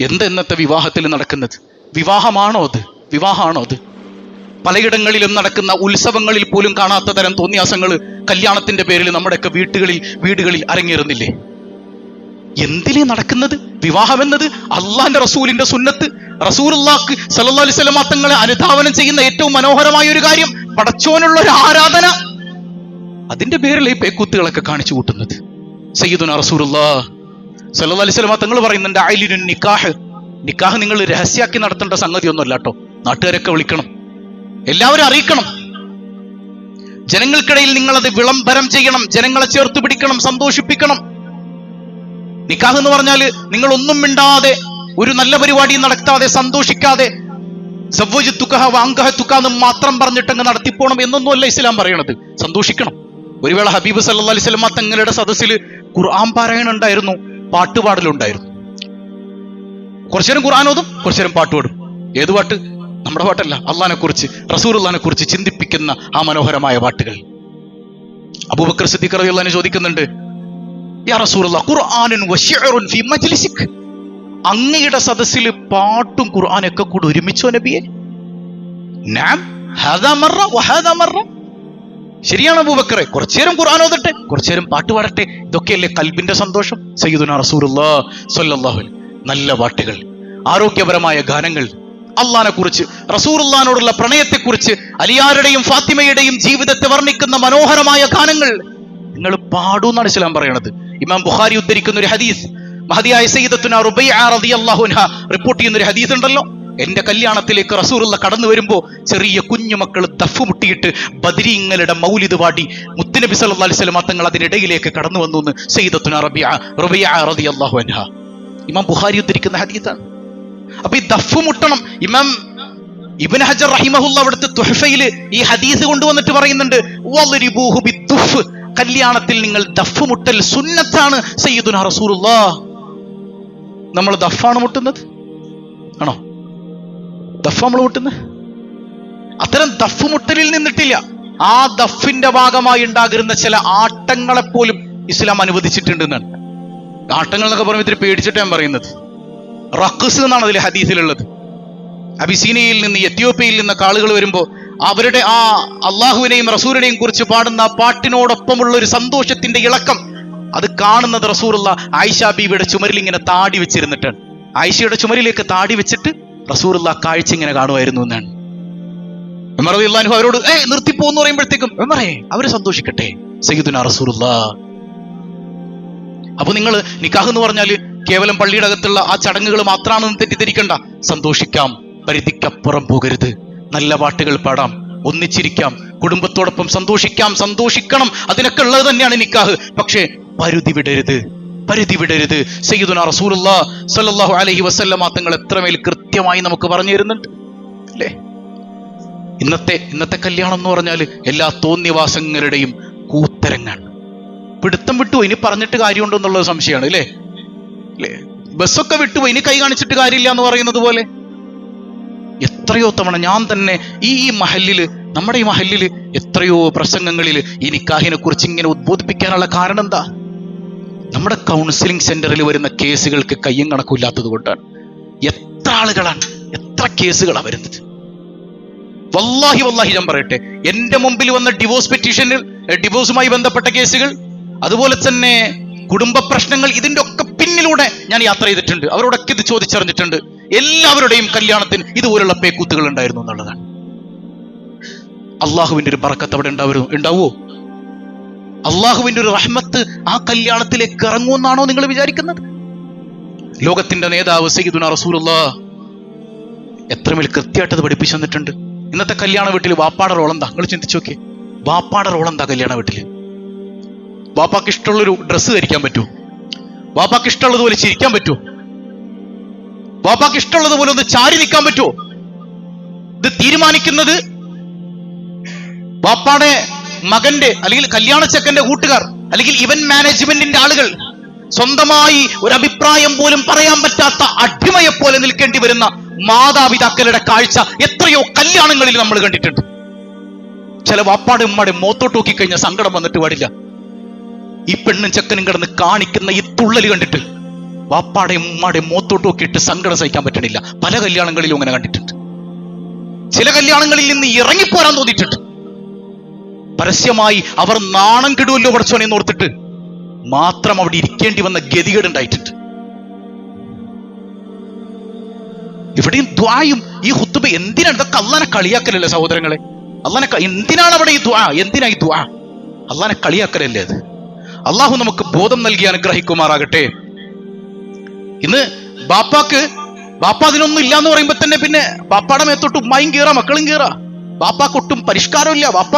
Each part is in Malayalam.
ഇന്നത്തെ വിവാഹത്തിൽ നടക്കുന്നത്? വിവാഹമാണോ അത്? വിവാഹമാണോ അത്? പലയിടങ്ങളിലും നടക്കുന്ന ഉത്സവങ്ങളിൽ പോലും കാണാത്ത തരം തോന്നിയാസങ്ങൾ കല്യാണത്തിന്റെ പേരിൽ നമ്മുടെയൊക്കെ വീടുകളിൽ അരങ്ങേറുന്നില്ലേ? എന്തിലേ നടക്കുന്നത്? വിവാഹം എന്നത് അള്ളാന്റെ റസൂലിന്റെ സുന്നത്ത്, റസൂലുള്ളാഹി സ്വല്ലല്ലാഹു അലൈഹി വസല്ലം തങ്ങളെ അനുധാവനം ചെയ്യുന്ന ഏറ്റവും മനോഹരമായ ഒരു കാര്യം, പടച്ചോനുള്ള ഒരു ആരാധന. അതിന്റെ പേരിൽ ഈ പേക്കൂത്തുകളൊക്കെ കാണിച്ചു കൂട്ടുന്നത്. സയ്യിദുനാ റസൂലുള്ളാഹി സ്വല്ലല്ലാഹു അലൈഹി വസല്ലം തങ്ങൾ പറയുന്നുണ്ട്, അയ്ലിനുൻ നിക്കാഹ്, നിക്കാഹ് നിങ്ങൾ രഹസ്യാക്കി നടത്തേണ്ട സംഗതി ഒന്നുമല്ല കേട്ടോ. നാട്ടുകാരൊക്കെ വിളിക്കണം, എല്ലാവരും അറിയിക്കണം, ജനങ്ങൾക്കിടയിൽ നിങ്ങളത് വിളംബരം ചെയ്യണം, ജനങ്ങളെ ചേർത്ത് പിടിക്കണം, സന്തോഷിപ്പിക്കണം. നിക്കാഹ് എന്ന് പറഞ്ഞാൽ നിങ്ങൾ ഒന്നും മിണ്ടാതെ, ഒരു നല്ല പരിപാടി നടത്താതെ, സന്തോഷിക്കാതെ എന്ന് മാത്രം പറഞ്ഞിട്ടങ്ങ് നടത്തിപ്പോണം എന്നൊന്നുമല്ല ഇസ്ലാം പറയണത്. സന്തോഷിക്കണം. ഒരു വേള ഹബീബ് സല്ലല്ലാഹു അലൈഹി വസല്ലം തങ്ങളുടെ സദസ്സിൽ ഖുർആൻ പാരായണം ഉണ്ടായിരുന്നു, പാട്ടുപാടലുണ്ടായിരുന്നു. കുറച്ചേരം ഖുർആൻ ഓതും, കുറച്ചേരം പാട്ടുപാടും. ഏത് പാട്ട്? നമ്മുടെ പാട്ടല്ല, അള്ളാഹിനെ കുറിച്ച്, റസൂലുള്ളാഹിനെ കുറിച്ച് ചിന്തിപ്പിക്കുന്ന ആ മനോഹരമായ പാട്ടുകൾ. അബൂബക്കർ സിദ്ദീഖ് റളിയല്ലാഹു അൻഹു ചോദിക്കുന്നുണ്ട്, യാ റസൂലല്ലാഹ്, ഖുർആനുൻ വശിഅറുൻ ഫീ മജ്ലിസിക്, അങ്ങയുടെ സദസ്സിൽ പാട്ടും ഖുർആനൊക്കെ കൂടെ ഒരുമിച്ചോ നബിയെ? നഅം ഹാദാ മറ വഹാദാ മറ. ശരിയാണ് അബൂബക്കറെ, കുറച്ചേരം ഖുർആൻ ഓതട്ടെ, കുറച്ചേരം പാട്ട് പാടട്ടെ, ഇതൊക്കെയല്ലേ കൽബിന്റെ സന്തോഷം. സയ്യിദുനാ റസൂലുള്ളാഹി സ്വല്ലല്ലാഹു അലൈഹി. നല്ല പാട്ടുകൾ, ആരോഗ്യപരമായ ഗാനങ്ങൾ, അള്ളാഹിനെ കുറിച്ച്, റസൂലുള്ളാഹിനോടുള്ള പ്രണയത്തെക്കുറിച്ച്, അലിയാരുടെയും ഫാത്തിമയുടെയും ജീവിതത്തെ വർണ്ണിക്കുന്ന മനോഹരമായ ഗാനങ്ങൾ നിങ്ങൾ പാടൂന്നാണ് ഇസ്ലാം പറയണത്. ഇമാം ബുഖാരി ഉദ്ധരിക്കുന്ന ഒരു ഹദീസ്, മഹദിയായ സയ്യിദത്തുനാ റുബൈഅ റളിയല്ലാഹു അൻഹ റിപ്പോർട്ട് ചെയ്യുന്ന ഒരു ഹദീസ് ഉണ്ടല്ലോ. എന്റെ കല്യാണത്തിലേക്ക് റസൂലുള്ളാഹി കടന്നു വരുമ്പോ ചെറിയ കുഞ്ഞുമക്കൾ ദഫ് മുട്ടിയിട്ട് ബദരീങ്ങളുടെ മൗലിദ് പാടി മുത്തുനബി സല്ലല്ലാഹു അലൈഹി വസല്ലം തങ്ങൾ അതിനിടയിലേക്ക് കടന്നു വന്നു എന്ന് സയ്യിദത്തുനാ റുബൈഅ റളിയല്ലാഹു അൻഹ ഇമാം ബുഖാരി ഉദ്ധരിക്കുന്ന ഹദീസാണ്. അപ്പൊ ഈ ദഫ് മുട്ടണം. ഇമാം ഇബ്നു ഹജർ റഹിമഹുല്ലാഹ് അവിടുത്തെ തുഹ്ഫയിൽ ഈ ഹദീസ് കൊണ്ടുവന്നിട്ട് പറയുന്നുണ്ട്, വളിരിബൂഹു ബിദ്ദുഫ്, കല്യാണത്തിൽ നിങ്ങൾ ദഫ് മുട്ടൽ സുന്നത്താണ് സയ്യിദുനാ റസൂലുള്ളാഹ്. നമ്മൾ ദഫാണ് മുട്ടുന്നത്? ആണോ? ദഫ് നമ്മൾ മുട്ടുന്നത്? അത്തരം ദഫ് മുട്ടലിൽ നിന്നിട്ടില്ല. ആ ദഫിന്റെ ഭാഗമായി ഉണ്ടാകുന്ന ചില ആട്ടങ്ങളെപ്പോലും ഇസ്ലാം അനുവദിച്ചിട്ടുണ്ടെന്നാണ്. ആട്ടങ്ങൾ എന്നൊക്കെ പറയുമ്പോൾ ഇത്തിരി പേടിച്ചിട്ട് ഞാൻ പറയുന്നത്. റഖ്സ് എന്നാണ് അതിൽ ഹദീസിലുള്ളത്. അബിസീനയിൽ നിന്ന്, എത്യോപ്യയിൽ നിന്നൊക്കെ ആളുകൾ വരുമ്പോൾ അവരുടെ ആ അള്ളാഹുവിനെയും റസൂലിനെയും കുറിച്ച് പാടുന്ന ആ പാട്ടിനോടൊപ്പമുള്ള ഒരു സന്തോഷത്തിന്റെ ഇളക്കം, അത് കാണുന്നത് റസൂലുള്ളാഹി ആയിഷ ബീവിയുടെ ചുമരിൽ ഇങ്ങനെ താടി വെച്ചിരുന്നിട്ടാണ്. ആയിഷയുടെ ചുമരിലേക്ക് താടി വെച്ചിട്ട് റസൂലുള്ളാഹി കാഴ്ച ഇങ്ങനെ കാണുമായിരുന്നു എന്നാണ്. ഉമർ റളിയല്ലാഹു അൻഹു അവരോട് നിർത്തിപ്പോന്ന് പറയുമ്പോഴത്തേക്കും ഉമറേ, അവര് സന്തോഷിക്കട്ടെ, സയ്യിദുനാ റസൂലുള്ളാഹി. അപ്പൊ നിങ്ങൾ നിക്കാഹ് എന്ന് പറഞ്ഞാൽ കേവലം പള്ളിയുടെ അകത്തുള്ള ആ ചടങ്ങുകൾ മാത്രമാണെന്ന് തെറ്റിദ്ധരിക്കണ്ട. സന്തോഷിക്കാം, പരിധിക്കപ്പുറം പോകരുത്. നല്ല പാട്ടുകൾ പാടാം, ഒന്നിച്ചിരിക്കാം, കുടുംബത്തോടൊപ്പം സന്തോഷിക്കാം, സന്തോഷിക്കണം. അതിനൊക്കെ ഉള്ളത് തന്നെയാണ് നിക്കാഹ്. പക്ഷേ പരിധി വിടരുത്. സയ്യിദുനാ റസൂലുള്ളാഹി സ്വല്ലല്ലാഹു അലൈഹി വസല്ലം തങ്ങൾ എത്രമേൽ കൃത്യമായി നമുക്ക് പറഞ്ഞു തരുന്നുണ്ട് അല്ലേ? ഇന്നത്തെ കല്യാണം എന്ന് പറഞ്ഞാൽ എല്ലാ തോന്നിവാസങ്ങളുടെയും കൂത്തരങ്ങാണ്. പിടുത്തം വിട്ടു, ഇനി പറഞ്ഞിട്ട് കാര്യമുണ്ടോ എന്നുള്ളത് സംശയമാണ് അല്ലേ? ബസ്സൊക്കെ വിട്ടു, ഇനി കൈ കാണിച്ചിട്ട് കാര്യമില്ല എന്ന് പറയുന്നത് പോലെ എത്രയോ തവണ ഞാൻ തന്നെ നമ്മുടെ ഈ മഹല്ലില് എത്രയോ പ്രസംഗങ്ങളിൽ ഈ നിക്കാഹിനെ കുറിച്ച് ഇങ്ങനെ ഉദ്ബോധിപ്പിക്കാനുള്ള കാരണം എന്താ? നമ്മുടെ കൗൺസിലിംഗ് സെന്ററിൽ വരുന്ന കേസുകൾക്ക് കയ്യും കണക്കില്ലാത്തത് കൊണ്ടാണ്. എത്ര ആളുകളാണ്, എത്ര കേസുകളാണ് വരുന്നത്. വല്ലാഹി ഞാൻ പറയട്ടെ, എന്റെ മുമ്പിൽ വന്ന ഡിവോഴ്സ് പെറ്റീഷനിൽ, ഡിവോഴ്സുമായി ബന്ധപ്പെട്ട കേസുകൾ, അതുപോലെ തന്നെ കുടുംബ പ്രശ്നങ്ങൾ, ഇതിന്റെ ഒക്കെ പിന്നിലൂടെ ഞാൻ യാത്ര ചെയ്തിട്ടുണ്ട്. അവരോടൊക്കെ ഇത് ചോദിച്ചറിഞ്ഞിട്ടുണ്ട്. എല്ലാവരുടെയും കല്യാണത്തിന് ഇതുപോലുള്ള പേക്കൂത്തുകൾ ഉണ്ടായിരുന്നു എന്നുള്ളതാണ്. അള്ളാഹുവിന്റെ ഒരു ബറക്കത്ത് അവിടെ ഉണ്ടാവുമോ? അള്ളാഹുവിന്റെ ഒരു റഹ്മത്ത് ആ കല്യാണത്തിലേക്ക് ഇറങ്ങുമെന്നാണോ നിങ്ങൾ വിചാരിക്കുന്നത്? ലോകത്തിന്റെ നേതാവ് സയ്യിദുനാ റസൂലുള്ളാഹി എത്രമേൽ കൃത്യമായിട്ട് അത് പഠിപ്പിച്ചു തന്നിട്ടുണ്ട്. ഇന്നത്തെ കല്യാണ വീട്ടിൽ വാപ്പാടെ റോൾ എന്താ? നിങ്ങൾ ചിന്തിച്ചു നോക്കിയേ. വാപ്പാടെ റോൾ എന്താ കല്യാണ വീട്ടിൽ? വാപ്പാക്ക് ഇഷ്ടമുള്ളൊരു ഡ്രസ്സ് ധരിക്കാൻ പറ്റുമോ? വാപ്പാക്ക് ഇഷ്ടമുള്ളതുപോലെ ചിരിക്കാൻ പറ്റുമോ? വാപ്പാക്ക് ഇഷ്ടമുള്ളതുപോലെ ഒന്ന് ചാരി നിൽക്കാൻ പറ്റുമോ? ഇത് തീരുമാനിക്കുന്നത് വാപ്പാടെ മകന്റെ അല്ലെങ്കിൽ കല്യാണച്ചക്കന്റെ കൂട്ടുകാർ അല്ലെങ്കിൽ ഇവന്റ് മാനേജ്മെന്റിന്റെ ആളുകൾ. സ്വന്തമായി ഒരു അഭിപ്രായം പോലും പറയാൻ പറ്റാത്ത അടിമയെ പോലെ നിൽക്കേണ്ടി വരുന്ന മാതാപിതാക്കളുടെ കാഴ്ച എത്രയോ കല്യാണങ്ങളിൽ നമ്മൾ കണ്ടിട്ടുണ്ട്. ചില വാപ്പാടെ ഉമ്മാടെ മോത്തോട്ട് നോക്കിക്കഴിഞ്ഞാൽ സങ്കടം വന്നിട്ട് പാടില്ല. ഈ പെണ്ണും ചെക്കനും കിടന്ന് കാണിക്കുന്ന ഈ തുള്ളല് കണ്ടിട്ട് വാപ്പാടെയും ഉമ്മാടെയും മോത്തോട്ട് നോക്കിയിട്ട് സങ്കടം സഹിക്കാൻ പറ്റണില്ല. പല കല്യാണങ്ങളിലും അങ്ങനെ കണ്ടിട്ടുണ്ട്. ചില കല്യാണങ്ങളിൽ നിന്ന് ഇറങ്ങിപ്പോരാൻ തോന്നിയിട്ടുണ്ട്. പരസ്യമായി അവർ നാണം കെടുവല്ലോ പഠിച്ചോനെ എന്ന് ഓർത്തിട്ട് മാത്രം അവിടെ ഇരിക്കേണ്ടി വന്ന ഗതികേട് ഉണ്ടായിട്ടുണ്ട്. ഇവിടെയും ദ്വായും ഈ ഹുത്തുബ എന്തിനാണ്? ഇതൊക്കെ അള്ളാനെ കളിയാക്കലല്ലേ സഹോദരങ്ങളെ? എന്തിനാണ് അവിടെ ഈ ദ്വാ? എന്തിനാ ഈ ദ്വാ? അള്ളാനെ കളിയാക്കലല്ലേ അത്? അള്ളാഹു നമുക്ക് ബോധം നൽകി അനുഗ്രഹിക്കുമാറാകട്ടെ. ഇന്ന് ബാപ്പ അതിനൊന്നും ഇല്ല എന്ന് പറയുമ്പോ തന്നെ പിന്നെ ബാപ്പാടെ മേത്തോട്ട് ഉമ്മായും കീറാ, മക്കളും കീറാ. ബാപ്പാക്കൊട്ടും പരിഷ്കാരമില്ല, ബാപ്പ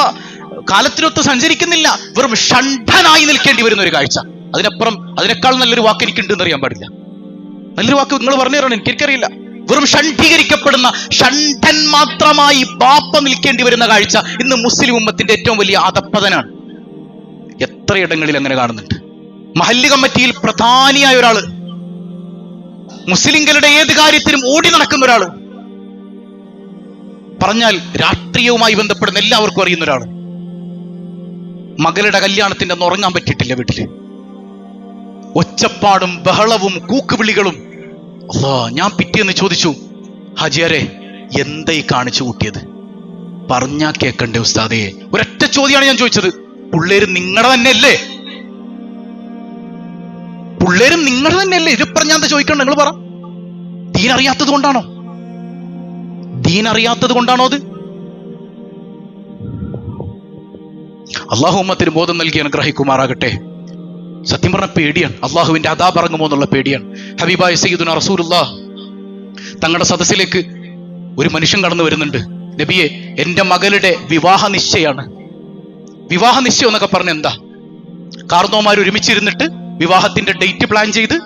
കാലത്തിനൊത്ത് സഞ്ചരിക്കുന്നില്ല, വെറും ഷണ്ഠനായി നിൽക്കേണ്ടി വരുന്ന ഒരു കാഴ്ച. അതിനേക്കാൾ നല്ലൊരു വാക്ക് എനിക്കുണ്ടെന്ന് അറിയാൻ പാടില്ല. നല്ലൊരു വാക്ക് നിങ്ങൾ പറഞ്ഞു തരണം, എനിക്കറിയില്ല. വെറും ഷണ്ഠീകരിക്കപ്പെടുന്ന ഷണ്ഠൻ മാത്രമായി ബാപ്പ നിൽക്കേണ്ടി വരുന്ന കാഴ്ച ഇന്ന് മുസ്ലിം ഉമ്മത്തിന്റെ ഏറ്റവും വലിയ അധപ്പതനാണ്. എത്രയിടങ്ങളിൽ അങ്ങനെ കാണുന്നുണ്ട്. മഹല്ല് കമ്മിറ്റിയിൽ പ്രധാനിയായ ഒരാള്, മുസ്ലിങ്ങളുടെ ഏത് കാര്യത്തിനും ഓടി നടക്കുന്ന ഒരാള്, പറഞ്ഞാൽ രാഷ്ട്രീയവുമായി ബന്ധപ്പെടുന്ന എല്ലാവർക്കും അറിയുന്ന ഒരാള്, മകളുടെ കല്യാണത്തിന്റെ അന്ന് ഉറങ്ങാൻ പറ്റിയിട്ടില്ല വീട്ടില്. ഒച്ചപ്പാടും ബഹളവും കൂക്കുവിളികളും. ഞാൻ പിറ്റേന്ന് ചോദിച്ചു, ഹാജിയാരെ എന്തായി കാണിച്ചു കൂട്ടിയത്? പറഞ്ഞാ കേക്കണ്ടേ ഉസ്താദേ? ഒരൊറ്റ ചോദ്യമാണ് ഞാൻ ചോദിച്ചത്. പിള്ളേര് നിങ്ങളുടെ തന്നെയല്ലേ? പിള്ളേരും നിങ്ങളുടെ തന്നെയല്ലേ? ഇത് പറഞ്ഞാൽ എന്താ ചോദിക്കണ്ട? നിങ്ങൾ പറ. ദീൻ അറിയാത്തത് കൊണ്ടാണോ? ദീൻ അറിയാത്തത് കൊണ്ടാണോ അത്? അള്ളാഹു ഉമ്മത്തിന് ബോധം നൽകി അനുഗ്രഹിക്കുമാറാകട്ടെ. സത്യം പറഞ്ഞ പേടിയാണ്, അള്ളാഹുവിന്റെ അദാബ് ഇറങ്ങുമോ എന്നുള്ള പേടിയാണ്. ഹബീബായ സയ്യിദുനാ റസൂലുള്ളാഹ് തങ്ങളുടെ സദസ്സിലേക്ക് ഒരു മനുഷ്യൻ കടന്നു വരുന്നുണ്ട്. നബിയെ, എന്റെ മകളുടെ വിവാഹ നിശ്ചയാണ്. വിവാഹ നിശ്ചയം എന്നൊക്കെ പറഞ്ഞ എന്താ? കാർന്നോമാർ ഒരുമിച്ചിരുന്നിട്ട് വിവാഹത്തിന്റെ ഡേറ്റ് പ്ലാൻ ചെയ്ത്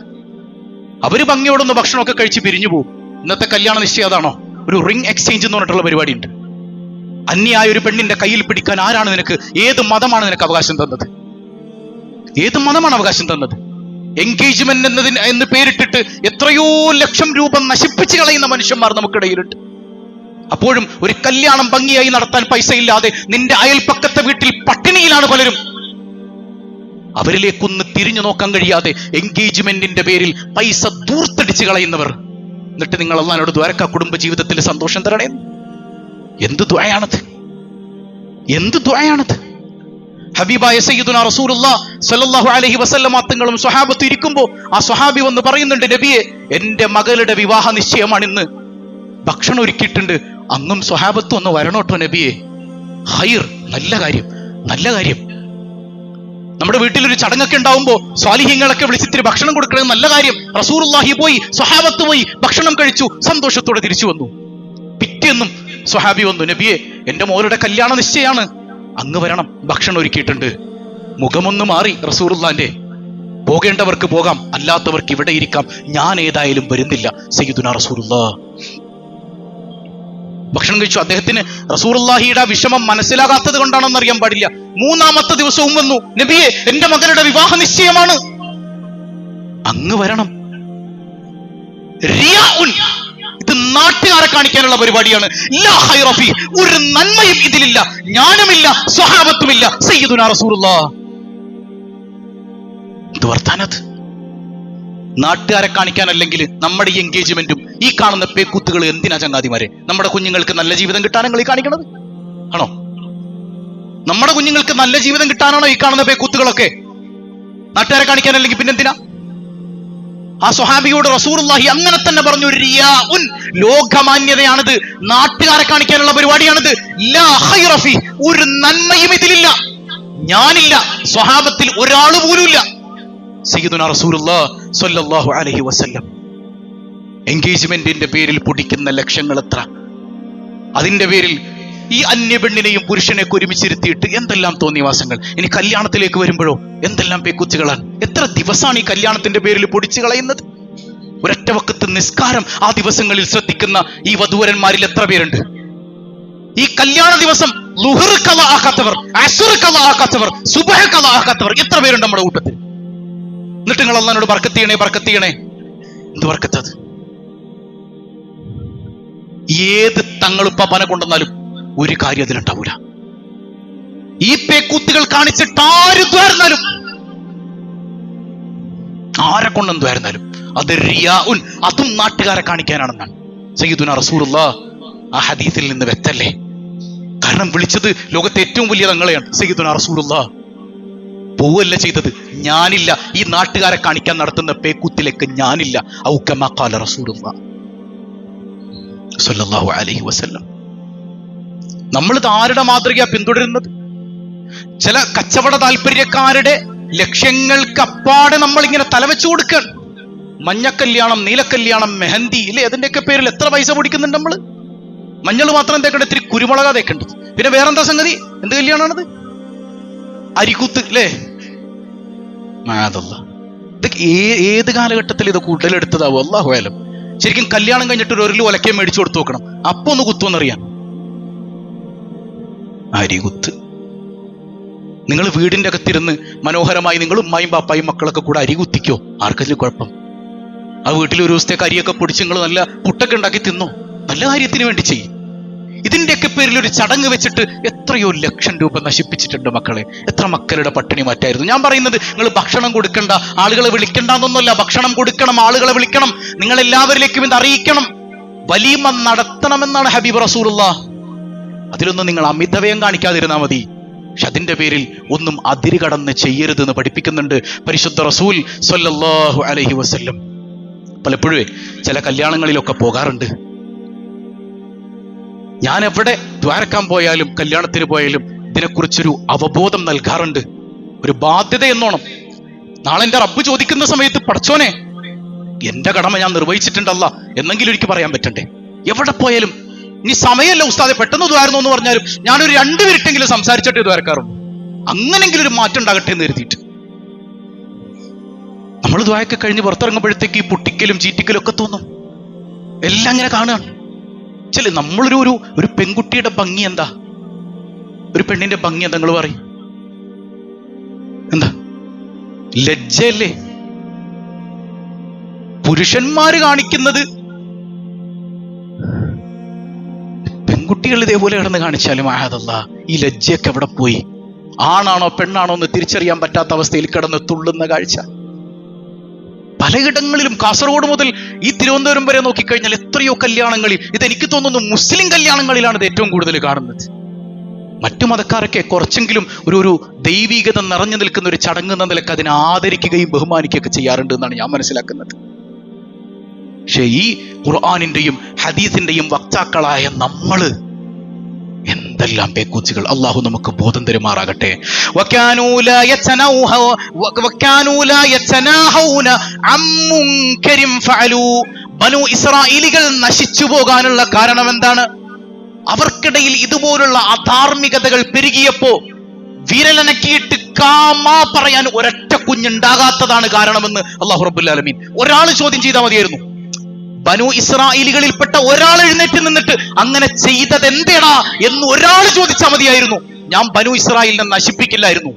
അവര് ഭംഗിയോടൊന്ന് ഭക്ഷണമൊക്കെ കഴിച്ച് പിരിഞ്ഞു പോകും. ഇന്നത്തെ കല്യാണ നിശ്ചയം അതാണോ? ഒരു റിംഗ് എക്സ്ചേഞ്ച് എന്ന് പറഞ്ഞിട്ടുള്ള പരിപാടി ഉണ്ട്. അന്യായ ഒരു പെണ്ണിന്റെ കയ്യിൽ പിടിക്കാൻ ആരാണ് നിനക്ക്, ഏത് മതമാണ് നിനക്ക് അവകാശം തന്നത്? ഏത് മതമാണ് അവകാശം തന്നത്? എൻഗേജ്മെന്റ് എന്ന് പേരിട്ടിട്ട് എത്രയോ ലക്ഷം രൂപ നശിപ്പിച്ചു കളയുന്ന മനുഷ്യന്മാർ നമുക്കിടയിലുണ്ട്. അപ്പോഴും ഒരു കല്യാണം ഭംഗിയായി നടത്താൻ പൈസ ഇല്ലാതെ നിന്റെ അയൽപ്പക്കത്തെ വീട്ടിൽ പട്ടിണിയിലാണ് പലരും. അവരിലേക്കൊന്ന് തിരിഞ്ഞു നോക്കാൻ കഴിയാതെ എൻഗേജ്മെന്റിന്റെ പേരിൽ പൈസ ദൂർത്തടിച്ചു കളയുന്നവർ. എന്നിട്ട് നിങ്ങൾ അല്ലാഹുവോട് ദ്വാരക്ക കുടുംബ ജീവിതത്തിൽ സന്തോഷം തരണേ. എന്ത് ദ്വായാണത്? എന്ത് ദ്വായാണത്? ഹബീബായ സയ്യിദുനാ റസൂലുള്ളാഹി സ്വല്ലല്ലാഹു അലൈഹി വസല്ലമ തങ്ങളും സ്വഹാബത്തും ഇരിക്കുമ്പോൾ ആ സ്വഹാബി വന്ന് പറയുന്നുണ്ട്, നബിയെ, എന്റെ മകളുടെ വിവാഹ നിശ്ചയമാണ് ഇന്ന്. ഭക്ഷണം ഒരുക്കിയിട്ടുണ്ട്, അങ്ങും സ്വഹാബത്തും ഒന്ന് വരണോട്ടോ നബിയെ. ഹൈർ, നല്ല കാര്യം, നല്ല കാര്യം. നമ്മുടെ വീട്ടിലൊരു ചടങ്ങൊക്കെ ഉണ്ടാവുമ്പോ സ്വാലിഹീങ്ങളൊക്കെ വിളിച്ചിട്ട് ഭക്ഷണം കൊടുക്കണത് നല്ല കാര്യം. റസൂലുള്ളാഹി പോയി, സ്വഹാബത്ത് പോയി, ഭക്ഷണം കഴിച്ചു, സന്തോഷത്തോടെ തിരിച്ചു വന്നു. പിറ്റേന്നും സ്വഹാബി വന്നു, നബിയെ, എന്റെ മോളുടെ കല്യാണ നിശ്ചയാണ്, അങ്ങ് വരണം, ഭക്ഷണം ഒരുക്കിയിട്ടുണ്ട്. മുഖമൊന്ന് മാറി റസൂലുള്ളാന്റെ. പോകേണ്ടവർക്ക് പോകാം, അല്ലാത്തവർക്ക് ഇവിടെ ഇരിക്കാം, ഞാൻ ഏതായാലും വരുന്നില്ല സയ്യിദുനാ റസൂലുള്ളാഹ്. ഭക്ഷണം കഴിച്ചു. അദ്ദേഹത്തിന് റസൂലുള്ളാഹിയുടെ വിഷമം മനസ്സിലാകാത്തത് കൊണ്ടാണെന്ന് അറിയാൻ പാടില്ല. മൂന്നാമത്തെ ദിവസവും വന്നു, നബിയെ, എന്റെ മകളുടെ വിവാഹ നിശ്ചയമാണ്, അങ്ങ് വരണം. റിയാഉൻ, ഇത് നാട്ടുകാരെ കാണിക്കാനുള്ള പരിപാടിയാണ്. ലാ ഖൈറ ഫീ, ഒരു നന്മയും ഇതിലില്ല, ജ്ഞാനമില്ല, സ്വഹാബത്തുമില്ല സയ്യിദുനാ റസൂലുള്ളാഹ്. എന്ത് വർത്താനത്? നാട്ടുകാരെ കാണിക്കാനല്ലെങ്കിൽ നമ്മുടെ ഈ എൻഗേജ്മെന്റും ഈ കാണുന്ന പേക്കൂത്തുകൾ എന്തിനാ ചങ്ങാതിമാരെ? നമ്മുടെ കുഞ്ഞുങ്ങൾക്ക് നല്ല ജീവിതം കിട്ടാനാണ് ഈ കാണിക്കണത് ആണോ? നമ്മുടെ കുഞ്ഞുങ്ങൾക്ക് നല്ല ജീവിതം കിട്ടാനാണോ ഈ കാണുന്ന പേക്കൂത്തുകളൊക്കെ? നാട്ടുകാരെ കാണിക്കാനല്ലെങ്കിൽ പിന്നെന്തിനാ? ആ സ്വഹാബിയോട് റസൂലുള്ളാഹി അങ്ങനെ തന്നെ പറഞ്ഞു, റിയാഉൻ, ലോകമാന്യതയാണിത്, നാട്ടുകാരെ കാണിക്കാനുള്ള പരിപാടിയാണിത്. ലാ ഖൈറ ഫീ, ഒരു നന്മയും ഇതിലില്ല, ഞാനില്ല, സ്വഹാബത്തിൽ ഒരാൾ പോലുമില്ല സയ്യിദുനാ റസൂലുള്ളാഹി സ്വല്ലല്ലാഹു അലൈഹി വസല്ലം. എൻഗേജ്മെന്റിന്റെ പേരിൽ പൊടിക്കുന്ന ലക്ഷങ്ങൾ എത്ര! അതിന്റെ പേരിൽ ഈ അന്യ പെണ്ണിനെയും പുരുഷനെയൊക്കെ ഒരുമിച്ചിരുത്തിയിട്ട് എന്തെല്ലാം തോന്നിവാസങ്ങൾ. ഇനി കല്യാണത്തിലേക്ക് വരുമ്പോഴോ എന്തെല്ലാം പേക്കുത്തുകളാണ്. എത്ര ദിവസമാണ് ഈ കല്യാണത്തിന്റെ പേരിൽ പൊടിച്ചു കളയുന്നത്? ഒരൊറ്റ വക്കത്ത് നിസ്കാരം ആ ദിവസങ്ങളിൽ ശ്രദ്ധിക്കുന്ന ഈ വധൂവരന്മാരിൽ എത്ര പേരുണ്ട്? ഈ കല്യാണ ദിവസം ളുഹർ ഖളാ ആക്കാത്തവർ, അസ്ർ ഖളാ ആക്കാത്തവർ, സുബ്ഹ് ഖളാ ആക്കാത്തവർ എത്ര പേരുണ്ട് നമ്മുടെ കൂട്ടത്തിൽ? എന്നിട്ട് നിങ്ങൾ അല്ലാഹുവോട് ബർക്കത്ത് ചെയ്യണേ, ബർക്കത്ത് ചെയ്യണേ. എന്ത് ബർക്കത്തത്? ഏത് തങ്ങളുപ്പനെ കൊണ്ടുവന്നാലും ഒരു കാര്യം അതിലുണ്ടാവൂല. ഈ പേക്കൂത്തുകൾ കാണിച്ചിട്ട് ആര് ദ്വാരുന്നാലും ആരെ കൊണ്ടെന്തായിരുന്നാലും അത് റിയാഉൻ, അതും നാട്ടുകാരെ കാണിക്കാനാണെന്നാണ് സയ്യിദുനാ റസൂലുള്ളാഹ് ആ ഹദീസിൽ നിന്ന് വ്യക്തല്ലേ. കാരണം വിളിച്ചത് ലോകത്തെ ഏറ്റവും വലിയ തങ്ങളെയാണ് സയ്യിദുനാ റസൂലുള്ളാഹ്. പോവല്ല ചെയ്തത്, ഞാനില്ല ഈ നാട്ടുകാരെ കാണിക്കാൻ നടത്തുന്ന പേക്കൂത്തിലേക്ക് ഞാനില്ല. ഔ കമാ ഖാല റസൂലുള്ളാഹ് സ്വല്ലല്ലാഹു അലൈഹി വസല്ലം. നമ്മളിത് ആരുടെ മാതൃകയാ പിന്തുടരുന്നത്? ചില കച്ചവട താല്പര്യക്കാരുടെ ലക്ഷ്യങ്ങൾക്ക് അപ്പാടെ നമ്മൾ ഇങ്ങനെ തലവെച്ചു കൊടുക്കാൻ. മഞ്ഞക്കല്യാണം, നീലക്കല്യാണം, മെഹന്തി ഇല്ലേ, അതിന്റെയൊക്കെ പേരിൽ എത്ര പൈസ പൊടിക്കുന്നുണ്ട് നമ്മള്. മഞ്ഞൾ മാത്രം തേക്കണ്ട, ഇത്തിരി കുരുമുളക തേക്കണ്ടത്. പിന്നെ വേറെന്താ സംഗതി? എന്ത് കല്യാണമാണത്? അരികുത്ത് അല്ലേ? ഇതൊക്കെ ഏത് കാലഘട്ടത്തിൽ ഇത് കൂടുതലെടുത്തതാവും അല്ലാഹു അലം. ശരിക്കും കല്യാണം കഴിഞ്ഞിട്ട് ഒരു ഒലക്കയും മേടിച്ചു കൊടുത്തു നോക്കണം, അപ്പൊ ഒന്ന് കുത്തുമെന്നറിയാം. അരികുത്ത്. നിങ്ങൾ വീടിന്റെ അകത്തിരുന്ന് മനോഹരമായി നിങ്ങളും ഉമ്മായും പാപ്പായും മക്കളൊക്കെ കൂടെ അരി കുത്തിക്കോ, ആർക്കെങ്കിലും കുഴപ്പം? ആ വീട്ടിൽ ഒരു ദിവസത്തേക്ക് അരിയൊക്കെ പൊടിച്ച് നിങ്ങൾ നല്ല പുട്ടൊക്കെ ഉണ്ടാക്കി തിന്നോ, നല്ല കാര്യത്തിന് വേണ്ടി ചെയ്യും. ഇതിന്റെയൊക്കെ പേരിൽ ഒരു ചടങ്ങ് വെച്ചിട്ട് എത്രയോ ലക്ഷം രൂപ നശിപ്പിച്ചിട്ടുണ്ട് മക്കളെ. എത്ര മക്കളുടെ പട്ടിണി മാറ്റായിരുന്നു. ഞാൻ പറയുന്നത് നിങ്ങൾ ഭക്ഷണം കൊടുക്കണ്ട, ആളുകളെ വിളിക്കണ്ടെന്നൊന്നുമല്ല. ഭക്ഷണം കൊടുക്കണം, ആളുകളെ വിളിക്കണം, നിങ്ങൾ എല്ലാവരിലേക്കും ഇത് അറിയിക്കണം, വലീമ നടത്തണമെന്നാണ് ഹബീബ് റസൂലുള്ളാഹ്. അതിലൊന്നും നിങ്ങൾ അമിതവ്യയം കാണിക്കാതിരുന്നാൽ മതി. പക്ഷെ അതിന്റെ പേരിൽ ഒന്നും അതിരുകടന്ന് ചെയ്യരുതെന്ന് പഠിപ്പിക്കുന്നുണ്ട് പരിശുദ്ധ റസൂൽ സ്വല്ലല്ലാഹു അലൈഹി വസല്ലം. പലപ്പോഴും ചില കല്യാണങ്ങളിലൊക്കെ പോകാറുണ്ട്. ഞാൻ എവിടെ ദ്വാരക്കാൻ പോയാലും കല്യാണത്തിന് പോയാലും ഇതിനെക്കുറിച്ചൊരു അവബോധം നൽകാറുണ്ട്, ഒരു ബാധ്യത എന്നോണം. നാളെ എൻ്റെ റബ്ബ് ചോദിക്കുന്ന സമയത്ത് പടച്ചോനെ എന്റെ കടമ ഞാൻ നിർവഹിച്ചിട്ടുണ്ടല്ല എന്നെങ്കിലും എനിക്ക് പറയാൻ പറ്റണ്ടേ? എവിടെ പോയാലും ഇനി സമയമല്ല ഉസ്താദെ പെട്ടെന്ന് ദ്വാരുന്നു എന്ന് പറഞ്ഞാലും ഞാനൊരു 2 മിനിറ്റെങ്കിലും സംസാരിച്ചിട്ട് ദ്വാരക്കാറുണ്ട്. അങ്ങനെങ്കിലും ഒരു മാറ്റം ഉണ്ടാകട്ടെ എന്ന് കരുതിയിട്ട്. നമ്മൾ ദ്വാരക്കെ കഴിഞ്ഞ് പുറത്തിറങ്ങുമ്പോഴത്തേക്ക് ഈ പൊട്ടിക്കലും ചീറ്റിക്കലും ഒക്കെ തോന്നും. എല്ലാം ഇങ്ങനെ കാണുകയാണ്. ചില നമ്മളൊരു പെൺകുട്ടിയുടെ ഭംഗി എന്താ, ഒരു പെണ്ണിന്റെ ഭംഗി എന്താ? നിങ്ങൾ പറയും എന്താ? ലജ്ജയല്ലേ? പുരുഷന്മാര് കാണിക്കുന്നത് പെൺകുട്ടികൾ ഇതേപോലെ കിടന്ന് കാണിച്ചാലും ആഹദല്ലാ, ഈ ലജ്ജയൊക്കെ എവിടെ പോയി? ആണാണോ പെണ്ണാണോ എന്ന് തിരിച്ചറിയാൻ പറ്റാത്ത അവസ്ഥയിൽ കിടന്ന് തുള്ളുന്ന കാഴ്ച പലയിടങ്ങളിലും. കാസർഗോഡ് മുതൽ ഈ തിരുവനന്തപുരം വരെ നോക്കിക്കഴിഞ്ഞാൽ എത്രയോ കല്യാണങ്ങളിൽ, ഇതെനിക്ക് തോന്നുന്നു മുസ്ലിം കല്യാണങ്ങളിലാണ് ഇത് ഏറ്റവും കൂടുതൽ കാണുന്നത്. മറ്റു മതക്കാരൊക്കെ കുറച്ചെങ്കിലും ഒരു ദൈവികത നിറഞ്ഞു നിൽക്കുന്ന ഒരു ചടങ്ങ് എന്ന നിലക്ക് അതിനെ ആദരിക്കുകയും ബഹുമാനിക്കുകയൊക്കെ ചെയ്യാറുണ്ട് എന്നാണ് ഞാൻ മനസ്സിലാക്കുന്നത്. പക്ഷെ ഈ ഖുർആനിന്റെയും ഹദീസിന്റെയും വക്താക്കളായ നമ്മള് എന്തെല്ലാം പേക്കൂച്ചുകൾ. അള്ളാഹു നമുക്ക് ബോധം തരുമാറാകട്ടെ. ബനൂ ഇസ്രായേലികൾ നശിച്ചു പോകാനുള്ള കാരണം എന്താണ്? അവർക്കിടയിൽ ഇതുപോലുള്ള അധാർമികതകൾ പെരുകിയപ്പോ വിരലനക്കിയിട്ട് കാമാ പറയാൻ ഒരൊറ്റ കുഞ്ഞുണ്ടാകാത്തതാണ് കാരണമെന്ന് അല്ലാഹു റബ്ബുൽ ആലമീൻ. ഒരാൾ ചോദ്യം ചെയ്താൽ മതിയായിരുന്നു. ബനൂ ഇസ്രായേലികളിൽപ്പെട്ട ഒരാൾ എഴുന്നേറ്റ് നിന്നിട്ട് അങ്ങനെ ചെയ്തത് എന്തേടാ എന്ന് ഒരാൾ ചോദിച്ചാൽ മതിയായിരുന്നു. ഞാൻ ബനൂ ഇസ്രായേലിനെ നശിപ്പിക്കില്ലായിരുന്നു.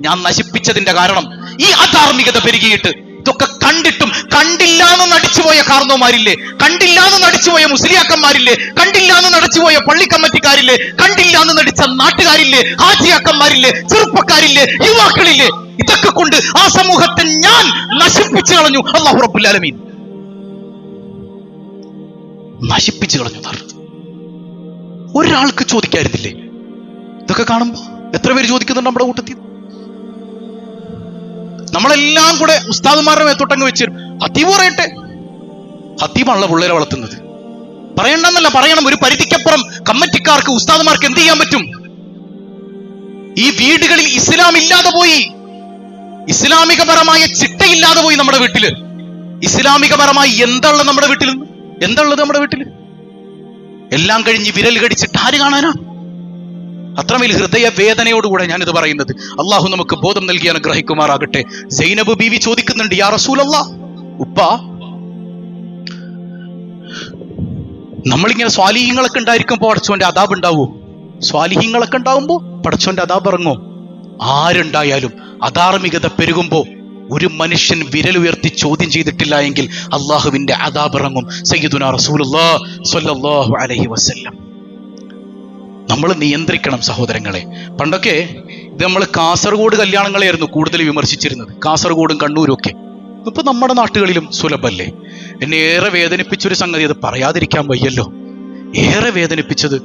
ഞാൻ നശിപ്പിച്ചതിന്റെ കാരണം ഈ അധാർമികത പെരുകിയിട്ട്. ഇതൊക്കെ കണ്ടിട്ടും കണ്ടില്ലാന്ന് നടിച്ചുപോയ കാർന്നോമാരില്ലേ, കണ്ടില്ലാന്ന് നടിച്ചുപോയ മുസ്ലിയാക്കന്മാരില്ലേ, കണ്ടില്ലാന്ന് നടിച്ചുപോയ പള്ളി കമ്മിറ്റിക്കാരില്ലേ, കണ്ടില്ലാന്ന് നടിച്ച നാട്ടുകാരില്ലേ, ഹാജിയാക്കന്മാരില്ലേ, ചെറുപ്പക്കാരില്ലേ, യുവാക്കളില്ലേ? ഇതൊക്കെ കൊണ്ട് ആ സമൂഹത്തെ ഞാൻ നശിപ്പിച്ചു കളഞ്ഞു. അല്ലാഹു റബ്ബുൽ ആലമീൻ നശിപ്പിച്ചു കളഞ്ഞു. ഒരാൾക്ക് ചോദിക്കായിരുന്നില്ലേ? ഇതൊക്കെ കാണുമ്പോ എത്ര പേര് ചോദിക്കുന്നുണ്ട് നമ്മുടെ കൂട്ടത്തിൽ? നമ്മളെല്ലാം കൂടെ ഉസ്താദുമാരുടെ മേത്തോട്ടങ്ങ് വെച്ച് ഹത്തീബ് പറയട്ടെ. ഹത്തീബാണല്ലോ പിള്ളേരെ വളർത്തുന്നത്. പറയണ്ടെന്നല്ല, പറയണം. ഒരു പരിധിക്കപ്പുറം കമ്മിറ്റിക്കാർക്ക് ഉസ്താദുമാർക്ക് എന്ത് ചെയ്യാൻ പറ്റും? ഈ വീടുകളിൽ ഇസ്ലാം ഇല്ലാതെ പോയി, ഇസ്ലാമികപരമായ ചിട്ടയില്ലാതെ പോയി. നമ്മുടെ വീട്ടില് ഇസ്ലാമികപരമായി എന്താണുള്ളത്? നമ്മുടെ വീട്ടിൽ എന്താണുള്ളത്? നമ്മുടെ വീട്ടില് എല്ലാം കഴിഞ്ഞ് വിരൽ കടിച്ചിട്ട് ആര് കാണാനാണ്? അത്രമേൽ ഹൃദയ വേദനയോടുകൂടെ ഞാനിത് പറയുന്നത്. അള്ളാഹു നമുക്ക് ബോധം നൽകി അനുഗ്രഹിക്കുമാറാകട്ടെ. സൈനബ് ബീവി ചോദിക്കുന്നുണ്ട്, യാ റസൂലല്ലാഹ്, ഉപ്പ നമ്മളിങ്ങനെ സ്വാലിഹ്യങ്ങളൊക്കെ ഉണ്ടായിരിക്കുമ്പോ പടച്ചോന്റെ അദാബ് ഉണ്ടാവോ? സ്വാലിഹ്യങ്ങളൊക്കെ ഉണ്ടാവുമ്പോ പടച്ചോന്റെ അദാബ് ഇറങ്ങോ? ആരുണ്ടായാലും അധാർമികത പെരുകുമ്പോ ഒരു മനുഷ്യൻ വിരലുയർത്തി ചോദ്യം ചെയ്തിട്ടില്ല എങ്കിൽ അള്ളാഹുവിന്റെ അദാബ് ഇറങ്ങും. സയ്യിദുനാ റസൂലുള്ളാഹി സ്വല്ലല്ലാഹു അലൈഹി വസല്ലം. നമ്മൾ നിയന്ത്രിക്കണം സഹോദരങ്ങളെ. പണ്ടൊക്കെ ഇത് നമ്മൾ കാസർഗോഡ് കല്യാണങ്ങളെയായിരുന്നു കൂടുതൽ വിമർശിച്ചിരുന്നത്, കാസർഗോഡും കണ്ണൂരും ഒക്കെ. ഇപ്പൊ നമ്മുടെ നാട്ടുകളിലും സുലഭല്ലേ. എന്നെ ഏറെ വേദനിപ്പിച്ചൊരു സംഗതി, അത് പറയാതിരിക്കാൻ വയ്യല്ലോ, ഏറെ വേദനിപ്പിച്ചത്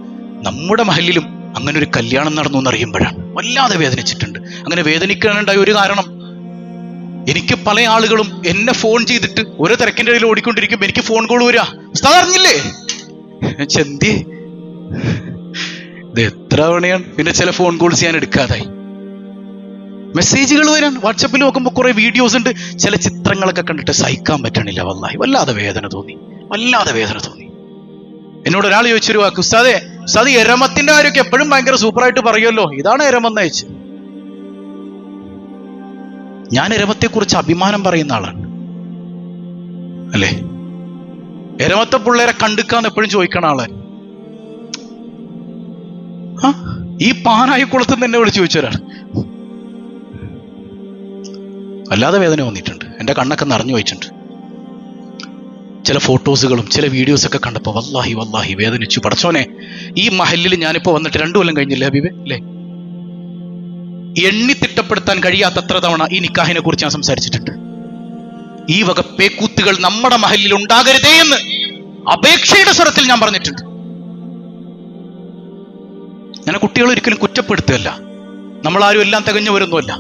നമ്മുടെ മഹലിലും അങ്ങനെ ഒരു കല്യാണം നടന്നു എന്നറിയുമ്പോഴാണ്. വല്ലാതെ വേദനിച്ചിട്ടുണ്ട്. അങ്ങനെ വേദനിക്കാനുണ്ടായ ഒരു കാരണം, എനിക്ക് പല ആളുകളും എന്നെ ഫോൺ ചെയ്തിട്ട് ഓരോ തിരക്കിന്റെ ഇടയിൽ ഓടിക്കൊണ്ടിരിക്കുമ്പോൾ എനിക്ക് ഫോൺ കോൾ വരിക, ഉസ്താദ് അറിഞ്ഞില്ലേ ചെന്തി. ഇത് എത്ര തവണയാണ്. പിന്നെ ചില ഫോൺ കോൾസ് ഞാൻ എടുക്കാതായി. മെസ്സേജുകൾ വരാൻ വാട്സപ്പിൽ നോക്കുമ്പോൾ കുറെ വീഡിയോസ് ഉണ്ട്, ചില ചിത്രങ്ങളൊക്കെ കണ്ടിട്ട് സഹിക്കാൻ പറ്റണില്ല. വല്ലാഹി വല്ലാതെ വേദന തോന്നി, വല്ലാതെ വേദന തോന്നി. എന്നോട് ഒരാൾ ചോദിച്ചൊരു വാക്ക്, ഉസ്താദ് എരമത്തിന്റെ കാര്യമൊക്കെ എപ്പോഴും ഭയങ്കര സൂപ്പറായിട്ട് പറയുമല്ലോ, ഇതാണ് എരമെന്ന് അയച്ചു. ഞാൻ എരമത്തെ കുറിച്ച് അഭിമാനം പറയുന്ന ആളാണ് അല്ലേ. എരമത്തെ പിള്ളേരെ കണ്ടുക്കാന്ന് എപ്പോഴും ചോദിക്കണ ആളാണ്. ഈ പാനായിക്കുളത്ത് തന്നെ വിളിച്ചു ചോദിച്ചൊരാൾ. വല്ലാതെ വേദന വന്നിട്ടുണ്ട്, എൻ്റെ കണ്ണൊക്കെ നിറഞ്ഞു പോയിട്ടുണ്ട്. ചില ഫോട്ടോസുകളും ചില വീഡിയോസൊക്കെ കണ്ടപ്പോൾ വല്ലാഹി വേദനിച്ചു. പടച്ചോനെ, ഈ മഹലിൽ ഞാനിപ്പോ വന്നിട്ട് 2 കൊല്ലം കഴിഞ്ഞില്ലേ ഹബീബെ അല്ലേ? എണ്ണി തിട്ടപ്പെടുത്താൻ കഴിയാത്തത്ര തവണ ഈ നിക്കാഹിനെ കുറിച്ച് ഞാൻ സംസാരിച്ചിട്ടുണ്ട്. ഈ വക പേക്കൂത്തുകൾ നമ്മുടെ മഹലിൽ ഉണ്ടാകരുതേ എന്ന് അപേക്ഷയുടെ സ്വരത്തിൽ ഞാൻ പറഞ്ഞിട്ടുണ്ട്. ഞാൻ കുട്ടികൾ ഒരിക്കലും കുറ്റപ്പെടുത്തുകയല്ല, നമ്മളാരും എല്ലാം തികഞ്ഞു വരുന്നുമല്ല.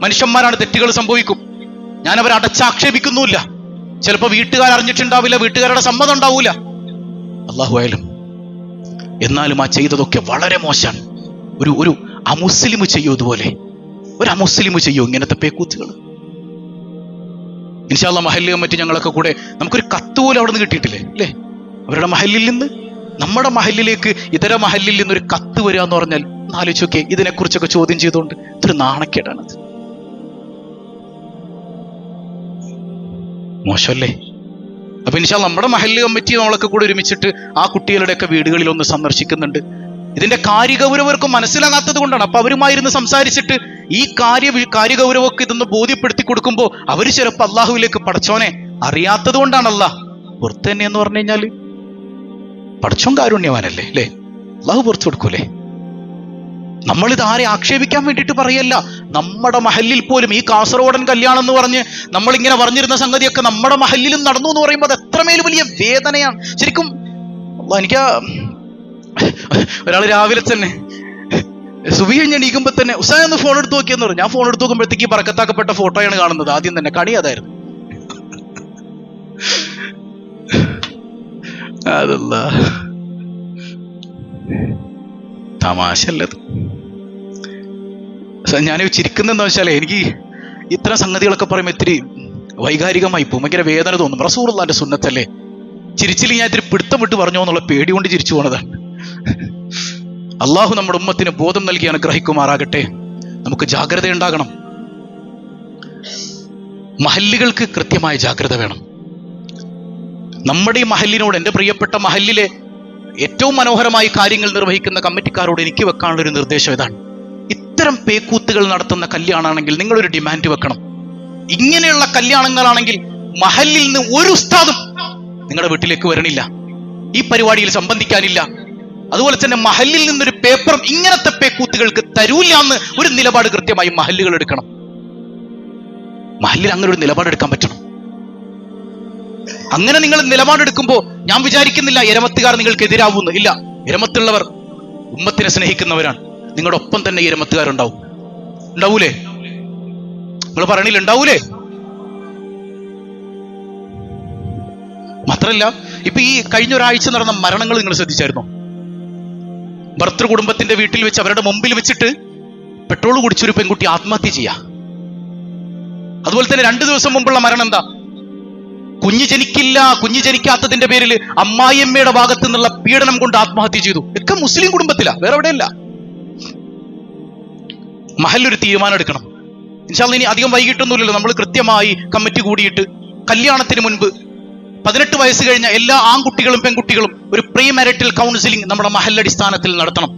മനുഷ്യന്മാരാണ്, തെറ്റുകൾ സംഭവിക്കും. ഞാൻ അവരെ അടച്ചാക്ഷേപിക്കുന്നുമില്ല. ചിലപ്പോൾ വീട്ടുകാർ അറിഞ്ഞിട്ടുണ്ടാവില്ല, വീട്ടുകാരുടെ സമ്മതം ഉണ്ടാവൂല, അള്ളാഹു ആയാലും. എന്നാലും ആ ചെയ്തതൊക്കെ വളരെ മോശമാണ്. ഒരു അമുസ്ലിം ചെയ്യൂ, ഇതുപോലെ ഒരു അമുസ്ലിം ചെയ്യൂ ഇങ്ങനത്തെ പേക്കൂത്തുകൾ. ഇൻഷാ അല്ലാഹ് മഹല്ല് കമ്മിറ്റി ഞങ്ങളൊക്കെ കൂടെ നമുക്കൊരു കത്ത് പോലും അവിടെ നിന്ന് കിട്ടിയിട്ടില്ലേ അല്ലേ? അവരുടെ മഹല്ലിൽ നിന്ന് നമ്മുടെ മഹല്ലിലേക്ക് ഇതര മഹല്ലിൽ നിന്നൊരു കത്ത് വരിക എന്ന് പറഞ്ഞാൽ ആലോചിച്ചൊക്കെ, ഇതിനെക്കുറിച്ചൊക്കെ ചോദ്യം ചെയ്തുകൊണ്ട് ഇതൊരു നാണക്കേടാണത്. മോശമല്ലേ? അപ്പൊ ഇൻഷാ അല്ലാഹ് നമ്മുടെ മഹല്ല് കമ്മിറ്റി നമ്മളൊക്കെ കൂടെ ഒരുമിച്ചിട്ട് ആ കുട്ടികളുടെയൊക്കെ വീടുകളിൽ ഒന്ന് സന്ദർശിക്കുന്നുണ്ട്. ഇതിന്റെ കാര്യഗൗരവർക്ക് മനസ്സിലാകാത്തത് കൊണ്ടാണ്. അപ്പൊ അവരുമായിരുന്ന് സംസാരിച്ചിട്ട് ഈ കാര്യഗൗരവമൊക്കെ ഇതൊന്ന് ബോധ്യപ്പെടുത്തി കൊടുക്കുമ്പോൾ അവര് ചിലപ്പോൾ അള്ളാഹുവിലേക്ക്, പടച്ചോനെ അറിയാത്തത് കൊണ്ടാണല്ല, പുറത്ത് തന്നെ എന്ന് പറഞ്ഞു കഴിഞ്ഞാല് പടച്ചോൻ കാരുണ്യവാനല്ലേ അല്ലേ? അള്ളാഹു പുറത്തു കൊടുക്കൂലേ? നമ്മളിത് ആരെ ആക്ഷേപിക്കാൻ വേണ്ടിയിട്ട് പറയല്ല. നമ്മുടെ മഹല്ലിൽ പോലും ഈ കാസർഗോഡൻ കല്യാണം എന്ന് പറഞ്ഞ് നമ്മളിങ്ങനെ പറഞ്ഞിരുന്ന സംഗതിയൊക്കെ നമ്മുടെ മഹല്ലിലും നടന്നു എന്ന് പറയുമ്പോൾ അത് എത്രമേൽ വലിയ വേദനയാണ് ശരിക്കും. എനിക്ക് ഒരാൾ രാവിലെ തന്നെ സുബഹി കഴിഞ്ഞ് എണീക്കുമ്പോ തന്നെ ഉസ്താദ് ഒന്ന് ഫോൺ എടുത്ത് നോക്കിയെന്ന് പറഞ്ഞു. ഞാൻ ഫോൺ എടുത്ത് നോക്കുമ്പോഴത്തേക്ക് ബറക്കത്താക്കപ്പെട്ട ഫോട്ടോയാണ് കാണുന്നത്. ആദ്യം തന്നെ കണി അതായിരുന്നു. അതല്ല തമാശല്ലത്. ഞാൻ ചിരിക്കുന്നെന്ന് വെച്ചാലേ, എനിക്ക് ഇത്തരം സംഗതികളൊക്കെ പറയുമ്പോൾ ഇത്തിരി വൈകാരികമായി പോകും, ഭയങ്കര വേദന തോന്നും. റസൂലുള്ളാഹിന്റെ സുന്നത്തല്ലേ, ചിരിച്ചില്ല ഞാൻ ഇത്തിരി പിടുത്തം വിട്ട് പറഞ്ഞോ എന്നുള്ള പേടി കൊണ്ട് ചിരിച്ചു പോണതാണ്. അള്ളാഹു നമ്മുടെ ഉമ്മത്തിന് ബോധം നൽകി അനുഗ്രഹിക്കുമാറാകട്ടെ. നമുക്ക് ജാഗ്രത ഉണ്ടാകണം. മഹല്ലുകൾക്ക് കൃത്യമായ ജാഗ്രത വേണം. നമ്മുടെ ഈ മഹല്ലിനോട്, എൻ്റെ പ്രിയപ്പെട്ട മഹല്ലിലെ ഏറ്റവും മനോഹരമായി കാര്യങ്ങൾ നിർവഹിക്കുന്ന കമ്മിറ്റിക്കാരോട് എനിക്ക് വെക്കാനുള്ളൊരു നിർദ്ദേശം ഇതാണ്. ഇത്തരം പേക്കൂത്തുകൾ നടത്തുന്ന കല്യാണമാണെങ്കിൽ നിങ്ങളൊരു ഡിമാൻഡ് വെക്കണം. ഇങ്ങനെയുള്ള കല്യാണങ്ങളാണെങ്കിൽ മഹല്ലിൽ നിന്ന് ഒരു ഉസ്താദും നിങ്ങളുടെ വീട്ടിലേക്ക് വരണില്ല, ഈ പരിപാടിയിൽ സംബന്ധിക്കാനില്ല. അതുപോലെ തന്നെ മഹല്ലിൽ നിന്നൊരു പേപ്പറും ഇങ്ങനത്തെ പേക്കൂത്തുകൾക്ക് തരൂല്ല എന്ന് ഒരു നിലപാട് കൃത്യമായി മഹല്ലുകൾ എടുക്കണം. മഹല്ലിൽ അങ്ങനെ ഒരു നിലപാടെടുക്കാൻ പറ്റണം. അങ്ങനെ നിങ്ങൾ നിലപാടെടുക്കുമ്പോൾ ഞാൻ വിചാരിക്കുന്നില്ല എരമത്തുകാർ നിങ്ങൾക്ക് എതിരാവുന്നു. ഇല്ല, എരമത്തുള്ളവർ ഉമ്മത്തിനെ സ്നേഹിക്കുന്നവരാണ്. നിങ്ങളുടെ ഒപ്പം തന്നെ ഈ എരമത്തുകാരുണ്ടാവും. ഉണ്ടാവൂലേ? നിങ്ങൾ പറയണില്ല ഉണ്ടാവൂലേ? മാത്രല്ല, ഇപ്പൊ ഈ കഴിഞ്ഞ ഒരാഴ്ച നടന്ന മരണങ്ങൾ നിങ്ങൾ ശ്രദ്ധിച്ചായിരുന്നോ? ഭർത്തൃ കുടുംബത്തിന്റെ വീട്ടിൽ വെച്ച് അവരുടെ മുമ്പിൽ വെച്ചിട്ട് പെട്രോൾ കുടിച്ചൊരു പെൺകുട്ടി ആത്മഹത്യ ചെയ്യാ. അതുപോലെ തന്നെ 2 ദിവസം മുമ്പുള്ള മരണം എന്താ? കുഞ്ഞ് ജനിക്കാത്തതിന്റെ പേരിൽ അമ്മായിയമ്മയുടെ ഭാഗത്ത് നിന്നുള്ള പീഡനം കൊണ്ട് ആത്മഹത്യ ചെയ്തു. ഒക്കെ മുസ്ലിം കുടുംബത്തിലാ, വേറെ എവിടെയല്ല. മഹല്ലൊരു തീരുമാനം എടുക്കണം. ഇൻഷാ അല്ലാഹ് ഇനി അധികം വൈകിട്ടൊന്നുമില്ലല്ലോ, നമ്മൾ കൃത്യമായി കമ്മിറ്റി കൂടിയിട്ട് കല്യാണത്തിന് മുൻപ് 18 വയസ്സ് കഴിഞ്ഞ എല്ലാ ആൺകുട്ടികളും പെൺകുട്ടികളും ഒരു പ്രീ മാരിറ്റൽ കൗൺസിലിംഗ് നമ്മുടെ മഹല്ലടിസ്ഥാനത്തിൽ നടത്തണം.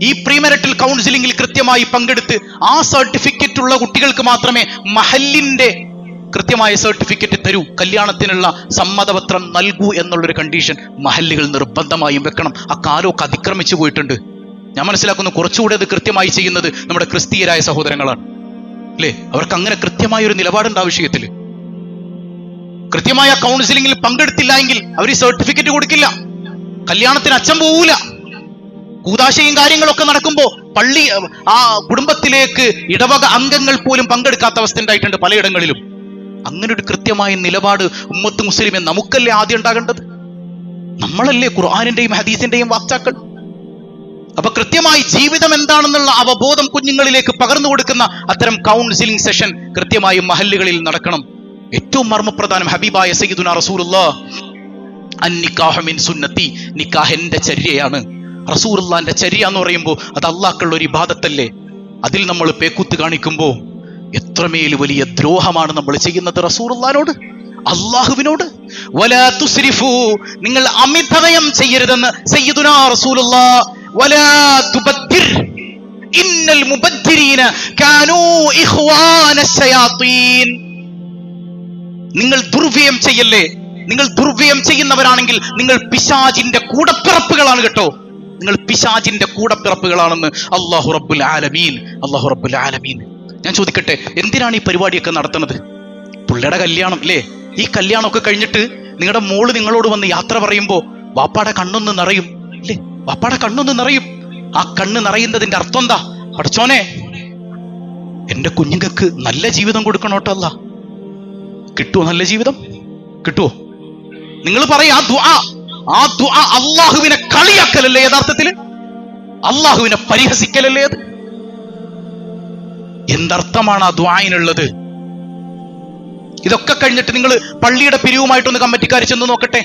ഈ പ്രീ മാരിറ്റൽ കൗൺസിലിംഗിൽ കൃത്യമായി പങ്കെടുത്ത് ആ സർട്ടിഫിക്കറ്റ് ഉള്ള കുട്ടികൾക്ക് മാത്രമേ മഹല്ലിന്റെ കൃത്യമായ സർട്ടിഫിക്കറ്റ് തരൂ, കല്യാണത്തിനുള്ള സമ്മതപത്രം നൽകൂ എന്നുള്ളൊരു കണ്ടീഷൻ മഹല്ലുകൾ നിർബന്ധമായും വെക്കണം. ആ കാലമൊക്കെ അതിക്രമിച്ചു പോയിട്ടുണ്ട്. ഞാൻ മനസ്സിലാക്കുന്നു കുറച്ചുകൂടെ അത് കൃത്യമായി ചെയ്യുന്നത് നമ്മുടെ ക്രിസ്തീയരായ സഹോദരങ്ങളാണ് അല്ലേ? അവർക്ക് അങ്ങനെ കൃത്യമായ ഒരു നിലപാടുണ്ട് ആ വിഷയത്തിൽ. കൃത്യമായ കൗൺസിലിംഗിൽ പങ്കെടുത്തില്ല എങ്കിൽ അവർ സർട്ടിഫിക്കറ്റ് കൊടുക്കില്ല. കല്യാണത്തിന് അച്ഛൻ പോവൂല. കൂതാശയും കാര്യങ്ങളൊക്കെ നടക്കുമ്പോ പള്ളി ആ കുടുംബത്തിലേക്ക് ഇടവക അംഗങ്ങൾ പോലും പങ്കെടുക്കാത്ത അവസ്ഥ ഉണ്ടായിട്ടുണ്ട് പലയിടങ്ങളിലും. അങ്ങനെ ഒരു കൃത്യമായ നിലപാട് ഉമ്മത്ത് മുസ്ലിമെ നമുക്കല്ലേ ആദ്യം ഉണ്ടാകേണ്ടത്? നമ്മളല്ലേ ഖുർആനിന്റെയും ഹദീസിന്റെയും വാക്താക്കൾ? അപ്പൊ കൃത്യമായി ജീവിതം എന്താണെന്നുള്ള അവബോധം കുഞ്ഞുങ്ങളിലേക്ക് പകർന്നു കൊടുക്കുന്ന അത്തരം കൗൺസിലിംഗ് സെഷൻ കൃത്യമായും മഹല്ലുകളിൽ നടക്കണം. ഏറ്റവും മർമ്മപ്രധാനം ഹബീബായ സയ്യിദുനാ റസൂലുള്ളാഹ് അന്നിക്കാഹു മിൻ സുന്നത്തി, നിക്കാഹ് എന്റെ ചര്യയാണ്. റസൂലുള്ളാഹിന്റെ ചര്യ എന്ന് പറയുമ്പോൾ അത് അള്ളാഹ്ക്കുള്ള ഒരു ഇബാദത്തല്ലേ? അതിൽ നമ്മൾ പേക്കൂത്ത് കാണിക്കുമ്പോൾ എത്രമേൽ വലിയ ദ്രോഹമാണ് നമ്മൾ ചെയ്യുന്നത് റസൂലുള്ളാഹിനോട്, അള്ളാഹുവിനോട്. വലാ തുസ്രിഫു, നിങ്ങൾ അമിതവ്യയം ചെയ്യരുതെന്ന് സയ്യിദുനാ റസൂലുള്ളാഹ്. വലാ തുബദ്ദിർ, ഇന്നൽ മുബദ്ദിരീന കാനൂ ഇഖ്വാന ശയാത്തീൻ. നിങ്ങൾ ദുർവ്യയം ചെയ്യല്ലേ. നിങ്ങൾ ദുർവ്യയം ചെയ്യുന്നവരാണെങ്കിൽ നിങ്ങൾ പിശാചിന്റെ കൂടപ്പിറപ്പുകളാണ് കേട്ടോ. നിങ്ങൾ പിശാചിന്റെ കൂടപ്പിറപ്പുകളാണെന്ന് അല്ലാഹു റബ്ബുൽ ആലമീൻ. അല്ലാഹു റബ്ബുൽ ആലമീൻ. ഞാൻ ചോദിക്കട്ടെ, എന്തിനാണ് ഈ പരിപാടിയൊക്കെ നടത്തുന്നത്? പുള്ളിയുടെ കല്യാണം അല്ലേ? ഈ കല്യാണമൊക്കെ കഴിഞ്ഞിട്ട് നിങ്ങളുടെ മോള് നിങ്ങളോട് വന്ന് യാത്ര പറയുമ്പോ വാപ്പാടെ കണ്ണൊന്ന് നിറയും അല്ലേ? വാപ്പാടെ കണ്ണൊന്ന് നിറയും. ആ കണ്ണ് നിറയുന്നതിന്റെ അർത്ഥം എന്താ? പഠിച്ചോനെ, എന്റെ കുഞ്ഞുങ്ങൾക്ക് നല്ല ജീവിതം കൊടുക്കണോട്ടോ. അല്ല, കിട്ടുമോ? നല്ല ജീവിതം കിട്ടുമോ? നിങ്ങൾ പറയും ആ ദുആ അള്ളാഹുവിനെ കളിയാക്കലല്ലേ? യഥാർത്ഥത്തില് അള്ളാഹുവിനെ പരിഹസിക്കലല്ലേ? അത് എന്തർത്ഥമാണ് ആ ദുആയിനുള്ളത്? ഇതൊക്കെ കഴിഞ്ഞിട്ട് നിങ്ങൾ പള്ളിയുടെ പിരിവുമായിട്ടൊന്ന് കമ്മിറ്റിക്കാർ ചെന്ന് നോക്കട്ടെ.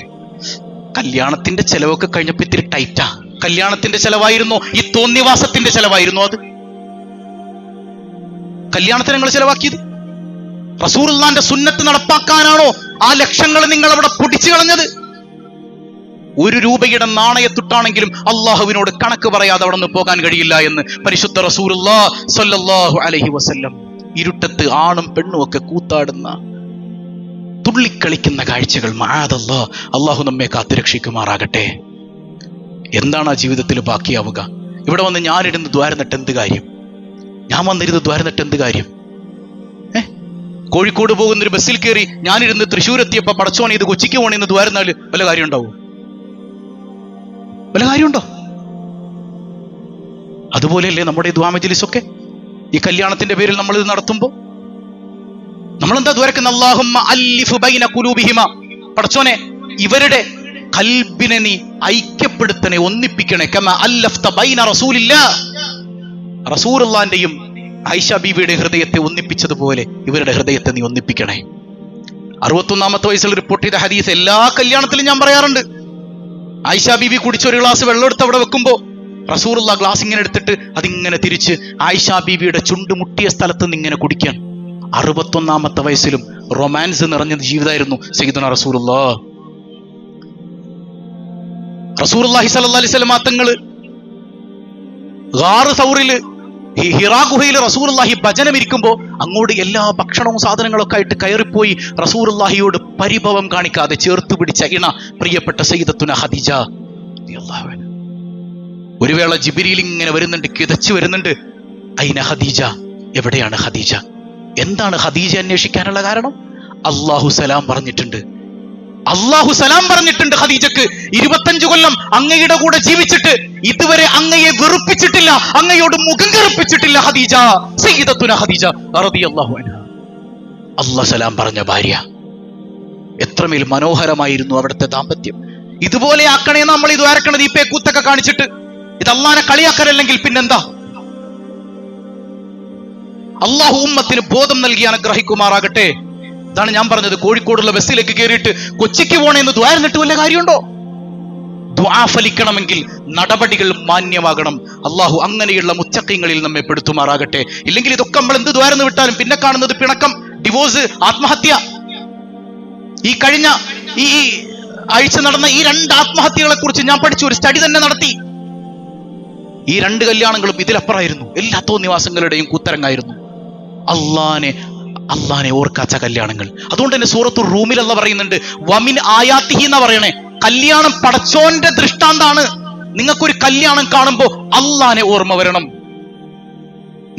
കല്യാണത്തിന്റെ ചെലവൊക്കെ കഴിഞ്ഞപ്പോ ഇത്തിരി ടൈറ്റാ. കല്യാണത്തിന്റെ ചെലവായിരുന്നോ ഈ തോന്നിവാസത്തിന്റെ ചെലവായിരുന്നോ? അത് കല്യാണത്തിന് നിങ്ങൾ ചെലവാക്കിയത് റസൂലുള്ളാഹിന്റെ സുന്നത്ത് നടപ്പാക്കാനാണോ ആ ലക്ഷങ്ങൾ നിങ്ങൾ അവിടെ പൊടിച്ചു കളഞ്ഞത്? 1 രൂപയുടെ നാണയത്തുട്ടാണെങ്കിലും അള്ളാഹുവിനോട് കണക്ക് പറയാതെ അവിടെ നിന്ന് പോകാൻ കഴിയില്ല എന്ന് പരിശുദ്ധ റസൂലുള്ളാഹി സ്വല്ലല്ലാഹു അലൈഹി വസല്ലം. ഇരുട്ടത്ത് ആണും പെണ്ണും ഒക്കെ കൂത്താടുന്ന, തുള്ളിക്കളിക്കുന്ന കാഴ്ചകൾ മഅദല്ലാഹ്. അള്ളാഹു നമ്മെ കാത്തുരക്ഷിക്കുമാറാകട്ടെ. എന്താണ് ആ ജീവിതത്തിൽ ബാക്കിയാവുക? ഇവിടെ വന്ന് ഞാനിരുന്ന് ദ്വാരന്നിട്ട് എന്ത് കാര്യം? ഞാൻ വന്നിരുന്ന് ദ്വാരന്നിട്ട് എന്ത് കാര്യം? കോഴിക്കോട് പോകുന്നൊരു ബസ്സിൽ കയറി ഞാനിരുന്ന് തൃശ്ശൂർ എത്തിയപ്പോ പടച്ചോനെ ഇത് കൊച്ചിക്ക് പോണെന്ന് ദ്വാരന്നാല് വല്ല കാര്യം ഉണ്ടാവും? വല്ല കാര്യമുണ്ടോ? അതുപോലെയല്ലേ നമ്മുടെ ഈ ദുആ മജ്‌ലിസൊക്കെ? ഈ കല്യാണത്തിന്റെ പേരിൽ നമ്മൾ ഇത് നടത്തുമ്പോ നമ്മളെന്താ ദ്വാരക്കുന്ന? അല്ലാഹുമ്മ അല്ലിഫ് ബൈന ഖുലൂബിഹിമ, പടച്ചോനെ ഇവരുടെ ഖൽബിനെ നീ ഐക്യപ്പെടുത്തണേ, ഒന്നിപ്പിക്കണേ. കമാ അല്ലഫ്ത ബൈന റസൂലില്ലാഹ്, റസൂലുള്ളാഹിന്റെയും ആയിഷ ബീവിയുടെ ഹൃദയത്തെ ഒന്നിപ്പിച്ചതുപോലെ ഇവരുടെ ഹൃദയത്തെ നീ ഒന്നിപ്പിക്കണേ. 61-ാമത്തെ വയസ്സിൽ റിപ്പോർട്ട് ചെയ്ത ഹദീസ് എല്ലാ കല്യാണത്തിലും ഞാൻ പറയാറുണ്ട്. ആയിഷ ബീവി കുടിച്ചൊരു ഗ്ലാസ് വെള്ളം എടുത്ത് അവിടെ വെക്കുമ്പോ റസൂലുള്ളാഹി ഗ്ലാസ് ഇങ്ങനെ എടുത്തിട്ട് അതിങ്ങനെ തിരിച്ച് ആയിഷ ബീവിയുടെ ചുണ്ട് മുട്ടിയ സ്ഥലത്ത് നിന്ന് ഇങ്ങനെ കുടിക്കാൻ. 61-ാമത്തെ വയസ്സിലും റൊമാൻസ് നിറഞ്ഞ ജീവിതമായിരുന്നു സയ്യിദുനാ റസൂലുള്ളാഹി. റസൂലുള്ളാഹി സ്വല്ലല്ലാഹി അലൈഹി വസല്ലം തങ്ങൾ ഗാർ സൗറില് ഹിറാ ഗുഹയിൽ റസൂലുള്ളാഹി ഭജനം ഇരിക്കുമ്പോ അങ്ങോട്ട് എല്ലാ ഭക്ഷണവും സാധനങ്ങളൊക്കെ ആയിട്ട് കയറിപ്പോയി റസൂലുള്ളാഹിയോട് പരിഭവം കാണിക്കാതെ ചേർത്ത് പിടിച്ച ഇണ പ്രിയപ്പെട്ട സയ്യിദത്തുന ഖദീജ റളിയല്ലാഹു അൻഹ. ഒരു വേള ജിബ്രീൽ ഇങ്ങനെ വരുന്നുണ്ട്, കിതച്ചു വരുന്നുണ്ട്. അയിന ഖദീജ, എവിടെയാണ് ഖദീജ? എന്താണ് ഖദീജ അന്വേഷിക്കാനുള്ള കാരണം? അല്ലാഹു സലാം പറഞ്ഞിട്ടുണ്ട്. അല്ലാഹു സലാം പറഞ്ഞിട്ടുണ്ട് ഖദീജക്ക്. 25 കൊല്ലം അങ്ങയുടെ കൂടെ ജീവിച്ചിട്ട് ഇതുവരെ അങ്ങയെ വെറുപ്പിച്ചിട്ടില്ല, അങ്ങയോട് മുഖം കറുപ്പിച്ചിട്ടില്ല ഖദീജ, സയ്യിദത്തുന ഖദീജ റളിയല്ലാഹു അൻഹ. അല്ലാഹു സലാം പറഞ്ഞ ഭാര്യ. എത്രമേൽ മനോഹരമായിരുന്നു അവിടുത്തെ ദാമ്പത്യം. ഇതുപോലെ ആക്കണേ നമ്മൾ ഇത് ആരക്കണത് ഈ പേക്കൂത്തൊക്കെ കാണിച്ചിട്ട്. ഇത് അള്ളാനെ കളിയാക്കലല്ലെങ്കിൽ പിന്നെന്താ? അള്ളാഹു ഉമ്മത്തിന് ബോധം നൽകി അനുഗ്രഹിക്കുമാറാകട്ടെ. ഇതാണ് ഞാൻ പറഞ്ഞത്. കോഴിക്കോടുള്ള ബസ്സിലേക്ക് കയറിയിട്ട് കൊച്ചിക്ക് പോണേന്ന് ദ്വാരന്നിട്ട് വല്ല കാര്യമുണ്ടോ? ദുആ ഫലിക്കണമെങ്കിൽ നടപടികൾ മാന്യമാകണം. അള്ളാഹു അങ്ങനെയുള്ള മുത്തഖീങ്ങളിൽ നമ്മെ പെടുത്തുമാറാകട്ടെ. ഇല്ലെങ്കിൽ ഇതൊക്കെ നമ്മൾ എന്ത് ദ്വാരന്ന് വിട്ടാലും പിന്നെ കാണുന്നത് പിണക്കം, ഡിവോഴ്സ്, ആത്മഹത്യ. ഈ കഴിഞ്ഞ ഈ ആഴ്ച നടന്ന ഈ 2 ആത്മഹത്യകളെ കുറിച്ച് ഞാൻ പഠിച്ചു, ഒരു സ്റ്റഡി തന്നെ നടത്തി. ഈ 2 കല്യാണങ്ങളും ഇതിലപ്പുറമായിരുന്നു. എല്ലാ തോന്നിവാസങ്ങളുടെയും കൂത്തരങ്ങായിരുന്നു. അള്ളാനെ ഓർക്കാച്ച കല്യാണങ്ങൾ. അതുകൊണ്ട് തന്നെ സൂറത്തുർ റൂമിൽ അല്ലാഹ് പറയുന്നുണ്ട്, വമിൻ ആയാത്തിഹി എന്നാ പറയണേ. കല്യാണം പടച്ചോന്റെ ദൃഷ്ടാന്താണ്. നിങ്ങൾക്കൊരു കല്യാണം കാണുമ്പോ അള്ളാനെ ഓർമ്മ വരണം.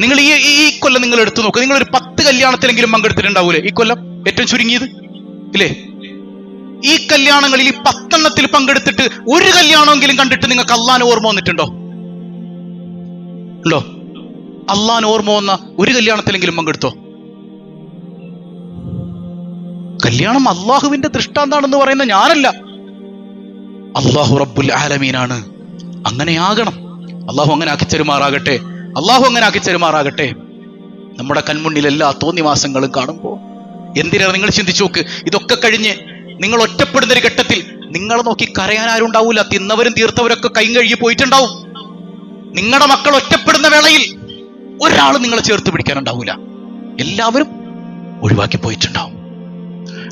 നിങ്ങൾ ഈ കൊല്ലം നിങ്ങൾ എടുത്തു നോക്കുക. നിങ്ങൾ ഒരു 10 കല്യാണത്തിലെങ്കിലും പങ്കെടുത്തിട്ടുണ്ടാവൂലേ ഈ കൊല്ലം? ഏറ്റവും ചുരുങ്ങിയത് ഇല്ലേ? ഈ കല്യാണങ്ങളിൽ ഈ 10 പങ്കെടുത്തിട്ട് ഒരു കല്യാണമെങ്കിലും കണ്ടിട്ട് നിങ്ങൾക്ക് അള്ളാഹനെ ഓർമ്മ വന്നിട്ടുണ്ടോ? ഉണ്ടോ? അള്ളാഹനെ ഓർമ്മ വന്ന ഒരു കല്യാണത്തിലെങ്കിലും പങ്കെടുത്തോ? കല്യാണം അള്ളാഹുവിന്റെ ദൃഷ്ടാന്താണെന്ന് പറയുന്ന ഞാനല്ല, അള്ളാഹു റബ്ബുൽ ആലമീനാണ്. അങ്ങനെയാകണം. അള്ളാഹു അങ്ങനെ ആക്കിച്ചെരുമാറാകട്ടെ. അള്ളാഹു അങ്ങനെ ആക്കിച്ചെരുമാറാകട്ടെ. നമ്മുടെ കൺമുന്നിൽ എല്ലാ തോന്നിവാസങ്ങളും കാണുമ്പോൾ എന്തിനാണ് നിങ്ങൾ ചിന്തിച്ചു നോക്ക്. ഇതൊക്കെ കഴിഞ്ഞ് നിങ്ങൾ ഒറ്റപ്പെടുന്ന ഒരു ഘട്ടത്തിൽ നിങ്ങളെ നോക്കി കരയാൻ ആരും ഉണ്ടാവൂല. തിന്നവരും തീർത്തവരൊക്കെ കൈ കഴുകി പോയിട്ടുണ്ടാവും. നിങ്ങളുടെ മക്കൾ ഒറ്റപ്പെടുന്ന വേളയിൽ ഒരാൾ നിങ്ങളെ ചേർത്ത് പിടിക്കാനുണ്ടാവൂല. എല്ലാവരും ഒഴിവാക്കി പോയിട്ടുണ്ടാവും.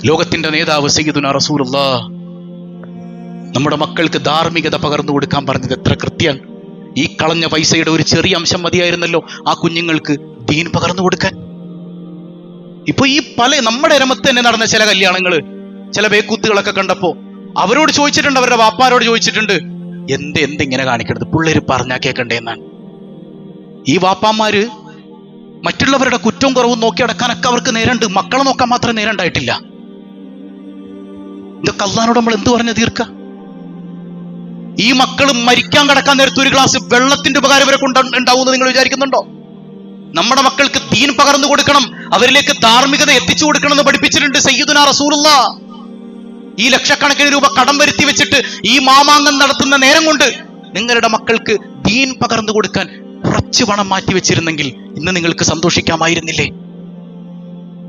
ലോകത്തിന്റെ നേതാവ് സയ്യിദുനാ റസൂലുള്ളാഹ് നമ്മുടെ മക്കൾക്ക് ധാർമ്മികത പകർന്നു കൊടുക്കാൻ പറഞ്ഞത് എത്ര കൃത്യമാണ്. ഈ കളഞ്ഞ പൈസയുടെ ഒരു ചെറിയ അംശം മതിയായിരുന്നല്ലോ ആ കുഞ്ഞുങ്ങൾക്ക് ദീൻ പകർന്നു കൊടുക്കാൻ. ഇപ്പൊ ഈ നമ്മുടെ രമത്ത് തന്നെ നടന്ന ചില കല്യാണങ്ങള്, ചില ബേക്കൂത്തുകളൊക്കെ കണ്ടപ്പോ അവരോട് ചോദിച്ചിട്ടുണ്ട്, അവരുടെ വാപ്പാരോട് ചോദിച്ചിട്ടുണ്ട്, എന്തിങ്ങനെ കാണിക്കരുത്, പിള്ളേര് പറഞ്ഞാ കേൾക്കണ്ടേ എന്നാണ്. ഈ വാപ്പാമാര് മറ്റുള്ളവരുടെ കുറ്റവും കുറവും നോക്കി അടക്കാനൊക്കെ അവർക്ക് നേരണ്ട്, മക്കളെ നോക്കാൻ മാത്രമേ നേരണ്ടായിട്ടില്ല. ഇതൊക്കെ അള്ളാനോട് നമ്മൾ എന്ത് പറഞ്ഞ തീർക്ക? ഈ മക്കൾ മരിക്കാൻ കിടക്കാൻ നേരത്തെ ഒരു ഗ്ലാസ് വെള്ളത്തിന്റെ ഉപകാരം ഇവരെ കൊണ്ട് ഉണ്ടാവുമെന്ന് നിങ്ങൾ വിചാരിക്കുന്നുണ്ടോ? നമ്മുടെ മക്കൾക്ക് ദീൻ പകർന്നു കൊടുക്കണം, അവരിലേക്ക് ധാർമ്മികത എത്തിച്ചു കൊടുക്കണം എന്ന് പഠിപ്പിച്ചിട്ടുണ്ട് സയ്യിദുനാ റസൂലുള്ളാഹ്. ഈ ലക്ഷക്കണക്കിന് രൂപ കടം വരുത്തി വെച്ചിട്ട് ഈ മാമാങ്കം നടത്തുന്ന നേരം കൊണ്ട് നിങ്ങളുടെ മക്കൾക്ക് ദീൻ പകർന്നു കൊടുക്കാൻ കുറച്ച് പണം മാറ്റി വെച്ചിരുന്നെങ്കിൽ ഇന്ന് നിങ്ങൾക്ക് സന്തോഷിക്കാമായിരുന്നില്ലേ?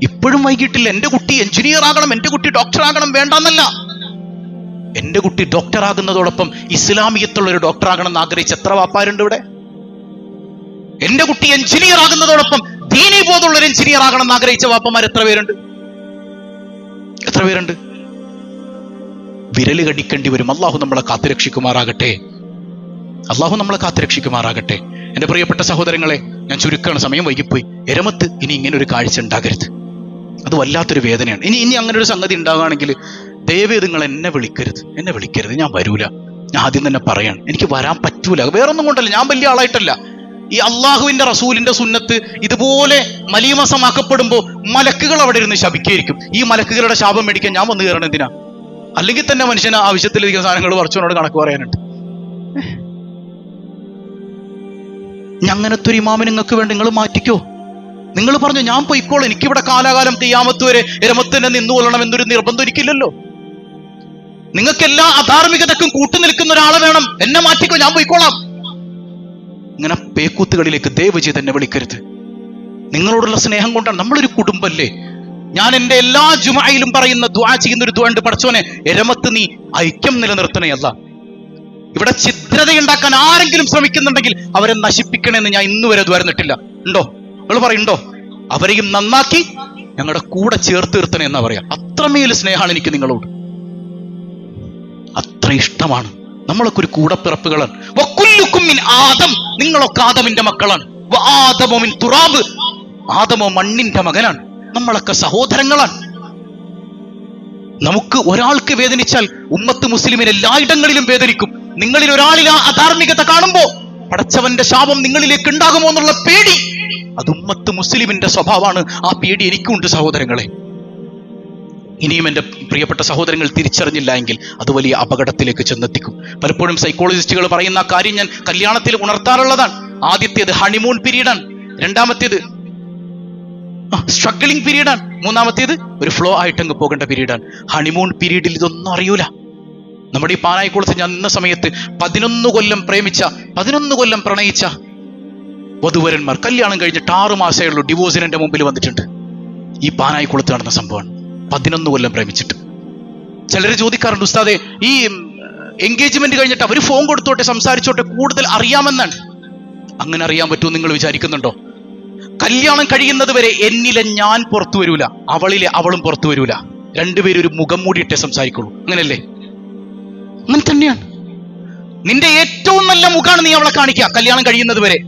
ഇപ്പോഴും വൈകിട്ടില്ല. എന്റെ കുട്ടി എഞ്ചിനീയർ ആകണം, എന്റെ കുട്ടി ഡോക്ടർ ആകണം, വേണ്ടെന്നല്ല. എന്റെ കുട്ടി ഡോക്ടർ ആകുന്നതോടൊപ്പം ഇസ്ലാമിയത്തുള്ള ഒരു ഡോക്ടർ ആകണം എന്ന് ആഗ്രഹിച്ച എത്ര വാപ്പാരുണ്ട് ഇവിടെ? എന്റെ കുട്ടി എഞ്ചിനീയർ ആകുന്നതോടൊപ്പം ദീനീ ബോധമുള്ള ഒരു എഞ്ചിനീയർ ആകണം എന്ന് ആഗ്രഹിച്ച വാപ്പമാർ എത്ര പേരുണ്ട്? എത്ര പേരുണ്ട്? വിരല് കടിക്കേണ്ടി വരും. അള്ളാഹു നമ്മളെ കാത്തുരക്ഷിക്കുമാറാകട്ടെ. അള്ളാഹു നമ്മളെ കാത്തുരക്ഷിക്കുമാറാകട്ടെ. എന്റെ പ്രിയപ്പെട്ട സഹോദരങ്ങളെ, ഞാൻ ചുരുക്കാണ്, സമയം വൈകിപ്പോയി. എരമത്ത് ഇനി ഇങ്ങനെ ഒരു കാഴ്ച ഉണ്ടാകരുത്. അത് വല്ലാത്തൊരു വേദനയാണ്. ഇനി അങ്ങനെ ഒരു സംഗതി ഉണ്ടാവുകയാണെങ്കിൽ ദയവേത് നിങ്ങൾ എന്നെ വിളിക്കരുത്, ഞാൻ വരൂല. ഞാൻ ആദ്യം തന്നെ പറയാണ്, എനിക്ക് വരാൻ പറ്റൂല. വേറൊന്നും കൊണ്ടല്ല, ഞാൻ വലിയ ആളായിട്ടല്ല. ഈ അള്ളാഹുവിന്റെ റസൂലിന്റെ സുന്നത്ത് ഇതുപോലെ മലീമസമാക്കപ്പെടുമ്പോൾ മലക്കുകൾ അവിടെ ഇരുന്ന് ശപിക്കുകയായിരിക്കും. ഈ മലക്കുകളുടെ ശാപം മേടിക്കാൻ ഞാൻ വന്നു കയറണം എന്തിനാ? അല്ലെങ്കിൽ തന്നെ മനുഷ്യന് ആവശ്യത്തിലധികം സാധനങ്ങൾ പടച്ചവനോട് കണക്ക് പറയാനുണ്ട്. അങ്ങനത്തെ ഒരു ഇമാമിനെ നിങ്ങൾക്ക് വേണ്ട, നിങ്ങൾ മാറ്റിക്കോ. നിങ്ങൾ പറഞ്ഞു ഞാൻ പൊയ്ക്കോളൂ, എനിക്കിവിടെ കാലാകാലം ഖിയാമത്ത് വരെ എരമത്ത് തന്നെ നിന്നു കൊള്ളണം എന്നൊരു നിർബന്ധം എനിക്കില്ലല്ലോ. നിങ്ങൾക്ക് എല്ലാ അധാർമികതക്കും കൂട്ടുനിൽക്കുന്ന ഒരാളെ വേണം, എന്നെ മാറ്റിക്കോ, ഞാൻ പൊയ്ക്കോളാം. ഇങ്ങനെ പേക്കൂത്തുകളിലേക്ക് ദയവ് ചെയ്ത് എന്നെ വിളിക്കരുത്. നിങ്ങളോടുള്ള സ്നേഹം കൊണ്ടാണ്. നമ്മളൊരു കുടുംബല്ലേ. ഞാൻ എൻ്റെ എല്ലാ ജുമഅയിലും പറയുന്ന ദുആ ചെയ്യുന്ന ഒരു ദുആ ഉണ്ട്, പടച്ചോനെ എരമത്ത് നീ ഐക്യം നിലനിർത്തണേ അല്ലാ. ഇവിടെ ഛിദ്രതയുണ്ടാക്കാൻ ആരെങ്കിലും ശ്രമിക്കുന്നുണ്ടെങ്കിൽ അവരെ നശിപ്പിക്കണമെന്ന് ഞാൻ ഇന്ന് വരെ ദ്വാരന്നിട്ടില്ല. ഉണ്ടോ? നിങ്ങൾ പറയുണ്ടോ? അവരെയും നന്നാക്കി ഞങ്ങളുടെ കൂടെ ചേർത്ത് നിർത്തണേ എന്നാ പറയാ. അത്രമേൽ സ്നേഹമാണ് എനിക്ക് നിങ്ങളോട്, അത്ര ഇഷ്ടമാണ്. നമ്മളൊക്കെ ഒരു കൂടപ്പിറപ്പുകളാണ്. ആദം, നിങ്ങളൊക്കെ ആദമിന്റെ മക്കളാണ്. തുറാബ്, ആദമോ മണ്ണിന്റെ മകനാണ്. നമ്മളൊക്കെ സഹോദരങ്ങളാണ്. നമുക്ക് ഒരാൾക്ക് വേദനിച്ചാൽ ഉമ്മത്ത് മുസ്ലിമിന് എല്ലായിടങ്ങളിലും വേദനിക്കും. നിങ്ങളിൽ ഒരാളിൽ ആ അധാർമികത കാണുമ്പോ പടച്ചവന്റെ ശാപം നിങ്ങളിലേക്ക് ഉണ്ടാകുമോ എന്നുള്ള പേടി, അത് ഉമ്മത്ത് മുസ്ലിമിന്റെ സ്വഭാവമാണ്. ആ പേടി എനിക്കുണ്ട് സഹോദരങ്ങളെ. ഇനിയും എൻ്റെ പ്രിയപ്പെട്ട സഹോദരങ്ങൾ തിരിച്ചറിഞ്ഞില്ല എങ്കിൽ അത് വലിയ അപകടത്തിലേക്ക് ചെന്നെത്തിക്കും. പലപ്പോഴും സൈക്കോളജിസ്റ്റുകൾ പറയുന്ന കാര്യം ഞാൻ കല്യാണത്തിൽ ഉണർത്താറുള്ളതാണ്. ആദ്യത്തേത് ഹണിമൂൺ പീരീഡാണ്, രണ്ടാമത്തേത് സ്ട്രഗ്ലിംഗ് പീരീഡാണ്, മൂന്നാമത്തേത് ഒരു ഫ്ലോ ആയിട്ടങ്ങ് പോകേണ്ട പീരീഡാണ്. ഹണിമൂൺ പീരീഡിൽ ഇതൊന്നും അറിയൂല. നമ്മുടെ ഈ പാനായിക്കുളത്ത് ഞാൻ നിന്ന സമയത്ത് 11 കൊല്ലം പ്രേമിച്ച, 11 കൊല്ലം പ്രണയിച്ച വധുവരന്മാർ കല്യാണം കഴിഞ്ഞിട്ട് 6 മാസമേ ഉള്ളൂ ഡിവോഴ്സിന് എൻ്റെ മുമ്പിൽ വന്നിട്ടുണ്ട്. ഈ പാനായിക്കുളത്ത് നടന്ന സംഭവമാണ്. 11 കൊല്ലം പ്രേമിച്ചിട്ട്. ചിലർ ചോദിക്കാറുണ്ട്, ഉസ്താദെ ഈ എൻഗേജ്മെന്റ് കഴിഞ്ഞിട്ട് അവർ ഫോൺ കൊടുത്തോട്ടെ, സംസാരിച്ചോട്ടെ, കൂടുതൽ അറിയാമെന്നാണ്. അങ്ങനെ അറിയാൻ പറ്റുമോ നിങ്ങൾ വിചാരിക്കുന്നുണ്ടോ? കല്യാണം കഴിയുന്നത് വരെ എന്നിലെ ഞാൻ പുറത്തു വരൂല, അവളിലെ അവളും പുറത്തു വരൂല. രണ്ടുപേരും ഒരു മുഖം മൂടിയിട്ടേ സംസാരിക്കുള്ളൂ. അങ്ങനല്ലേ? അങ്ങനെ തന്നെയാണ്. നിന്റെ ഏറ്റവും നല്ല മുഖമാണ് നീ അവളെ കാണിക്കുക കല്യാണം കഴിയുന്നത് വരെ.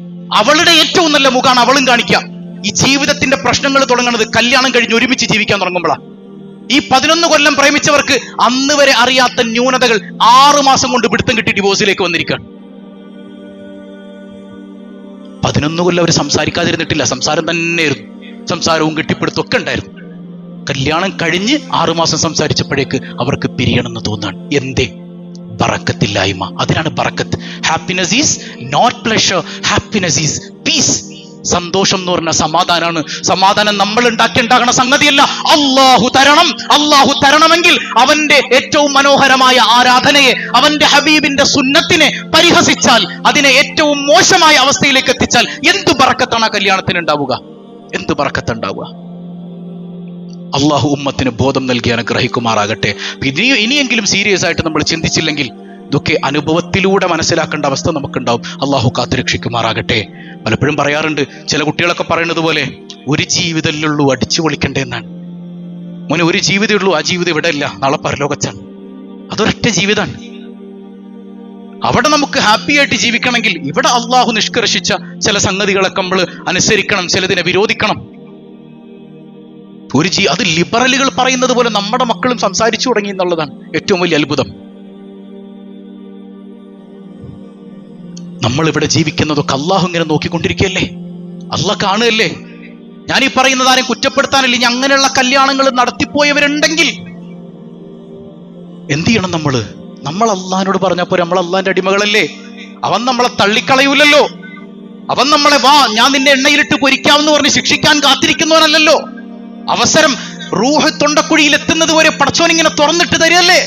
അവളുടെ ഏറ്റവും നല്ല മുഖമാണ് അവളും കാണിക്കുക. ഈ ജീവിതത്തിന്റെ പ്രശ്നങ്ങൾ തുടങ്ങുന്നത് കല്യാണം കഴിഞ്ഞ് ഒരുമിച്ച് ജീവിക്കാൻ തുടങ്ങുമ്പോഴാണ്. ഈ 11 കൊല്ലം പ്രേമിച്ചവർക്ക് അന്ന് വരെ അറിയാത്ത ന്യൂനതകൾ 6 മാസം കൊണ്ട് പിടുത്തം കിട്ടി ഡിവോഴ്സിലേക്ക് വന്നിരിക്കുകയാണ്. 11 കൊല്ലം അവർ സംസാരിക്കാതിരുന്നിട്ടില്ല, സംസാരം തന്നെയായിരുന്നു. സംസാരവും കെട്ടിപ്പിടുത്തം ഒക്കെ ഉണ്ടായിരുന്നു. കല്യാണം കഴിഞ്ഞ് 6 മാസം സംസാരിച്ചപ്പോഴേക്ക് അവർക്ക് പിരിയണമെന്ന് തോന്നാണ്. എന്തേ? ബറക്കത്തില്ലായ്മ. അതിനാണ് ബറക്കത്ത്. Happiness is not pleasure, happiness is peace. സന്തോഷം എന്ന് പറഞ്ഞ സമാധാനമാണ്. സമാധാനം നമ്മൾ ഉണ്ടാക്കേണ്ടാകണ സംഗതിയല്ല, അള്ളാഹു തരണം. അള്ളാഹു തരണമെങ്കിൽ അവന്റെ ഏറ്റവും മനോഹരമായ ആരാധനയെ, അവന്റെ ഹബീബിന്റെ സുന്നത്തിനെ പരിഹസിച്ചാൽ, അതിനെ ഏറ്റവും മോശമായ അവസ്ഥയിലേക്ക് എത്തിച്ചാൽ എന്ത് ബറക്കത്താണ് ആ കല്യാണത്തിന് ഉണ്ടാവുക? എന്ത് ബറക്കത്തുണ്ടാവുക? അള്ളാഹു ഉമ്മത്തിന് ബോധം നൽകി അനുഗ്രഹിക്കുമാറാകട്ടെ. ഇനിയെങ്കിലും സീരിയസ് ആയിട്ട് നമ്മൾ ചിന്തിച്ചില്ലെങ്കിൽ ഇതൊക്കെ അനുഭവത്തിലൂടെ മനസ്സിലാക്കേണ്ട അവസ്ഥ നമുക്കുണ്ടാവും. അള്ളാഹു കാത്തുരക്ഷിക്കുമാറാകട്ടെ. പലപ്പോഴും പറയാറുണ്ട്, ചില കുട്ടികളൊക്കെ പറയുന്നത് പോലെ, ഒരു ജീവിതമല്ലുള്ളൂ, അടിച്ചു പൊളിക്കണ്ടേ എന്നാണ്. മോനെ, ഒരു ജീവിതമേ ഉള്ളൂ, ആ ജീവിതം ഇവിടെ ഇല്ല, നാളെ പരലോകത്താണ്. അതൊരൊറ്റ ജീവിതമാണ്. അവിടെ നമുക്ക് ഹാപ്പി ആയിട്ട് ജീവിക്കണമെങ്കിൽ ഇവിടെ അള്ളാഹു നിഷ്കർഷിച്ച ചില സംഗതികളൊക്കെ നമ്മൾ അനുസരിക്കണം, ചിലതിനെ വിരോധിക്കണം. അത് ലിബറലുകൾ പറയുന്നത് പോലെ നമ്മുടെ മക്കളും സംസാരിച്ചു തുടങ്ങി എന്നുള്ളതാണ് ഏറ്റവും വലിയ അത്ഭുതം. നമ്മളിവിടെ ജീവിക്കുന്നതൊക്കെ അള്ളാഹു ഇങ്ങനെ നോക്കിക്കൊണ്ടിരിക്കുകയല്ലേ, അള്ളാഹ് കാണുകയല്ലേ. ഞാനീ പറയുന്നത് ആരെയും കുറ്റപ്പെടുത്താനില്ല. ഇനി അങ്ങനെയുള്ള കല്യാണങ്ങൾ നടത്തിപ്പോയവരുണ്ടെങ്കിൽ എന്ത് ചെയ്യണം? നമ്മൾ അള്ളാഹിനോട് പറഞ്ഞപ്പോ നമ്മൾ അള്ളാഹിന്റെ അടിമകളല്ലേ. അവൻ നമ്മളെ തള്ളിക്കളയൂലല്ലോ. അവൻ നമ്മളെ വാ ഞാൻ നിന്നെ എണ്ണയിലിട്ട് പൊരിക്കാമെന്ന് പറഞ്ഞ് ശിക്ഷിക്കാൻ കാത്തിരിക്കുന്നവനല്ലല്ലോ. അവസരം റൂഹ് തൊണ്ടക്കുഴിയിൽ എത്തുന്നത് വരെ പടച്ചോൻ ഇങ്ങനെ തുറന്നിട്ട് തരികയല്ലേ.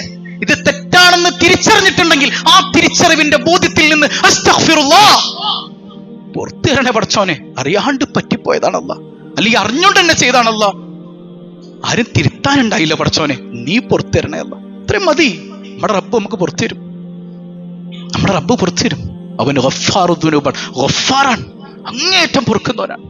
ഇത് തെറ്റാണെന്ന് തിരിച്ചറിഞ്ഞിട്ടുണ്ടെങ്കിൽ ആ തിരിച്ചറിവിന്റെ ബോധ്യത്തിൽ നിന്ന് അസ്തഗ്ഫിറുല്ലാഹ്, പുറത്തു തരണേ പടച്ചോനെ, അറിയാണ്ട് പറ്റിപ്പോയതാണല്ല, അല്ലെങ്കിൽ അറിഞ്ഞോണ്ട് തന്നെ ചെയ്താണല്ല, ആരും തിരുത്താനുണ്ടായില്ല പടച്ചോനെ, നീ പുറത്തു തരണേ അല്ല. ഇത്രയും മതി. നമ്മുടെ റബ്ബ് നമുക്ക് പുറത്തു തരും. നമ്മുടെ റബ്ബ് പുറത്തു തരും. അവൻ ഗഫാറുദ്ദുനൂബാണ്, ഗഫാറാണ്, അങ്ങേയറ്റം പൊറുക്കുന്നവനാണ്.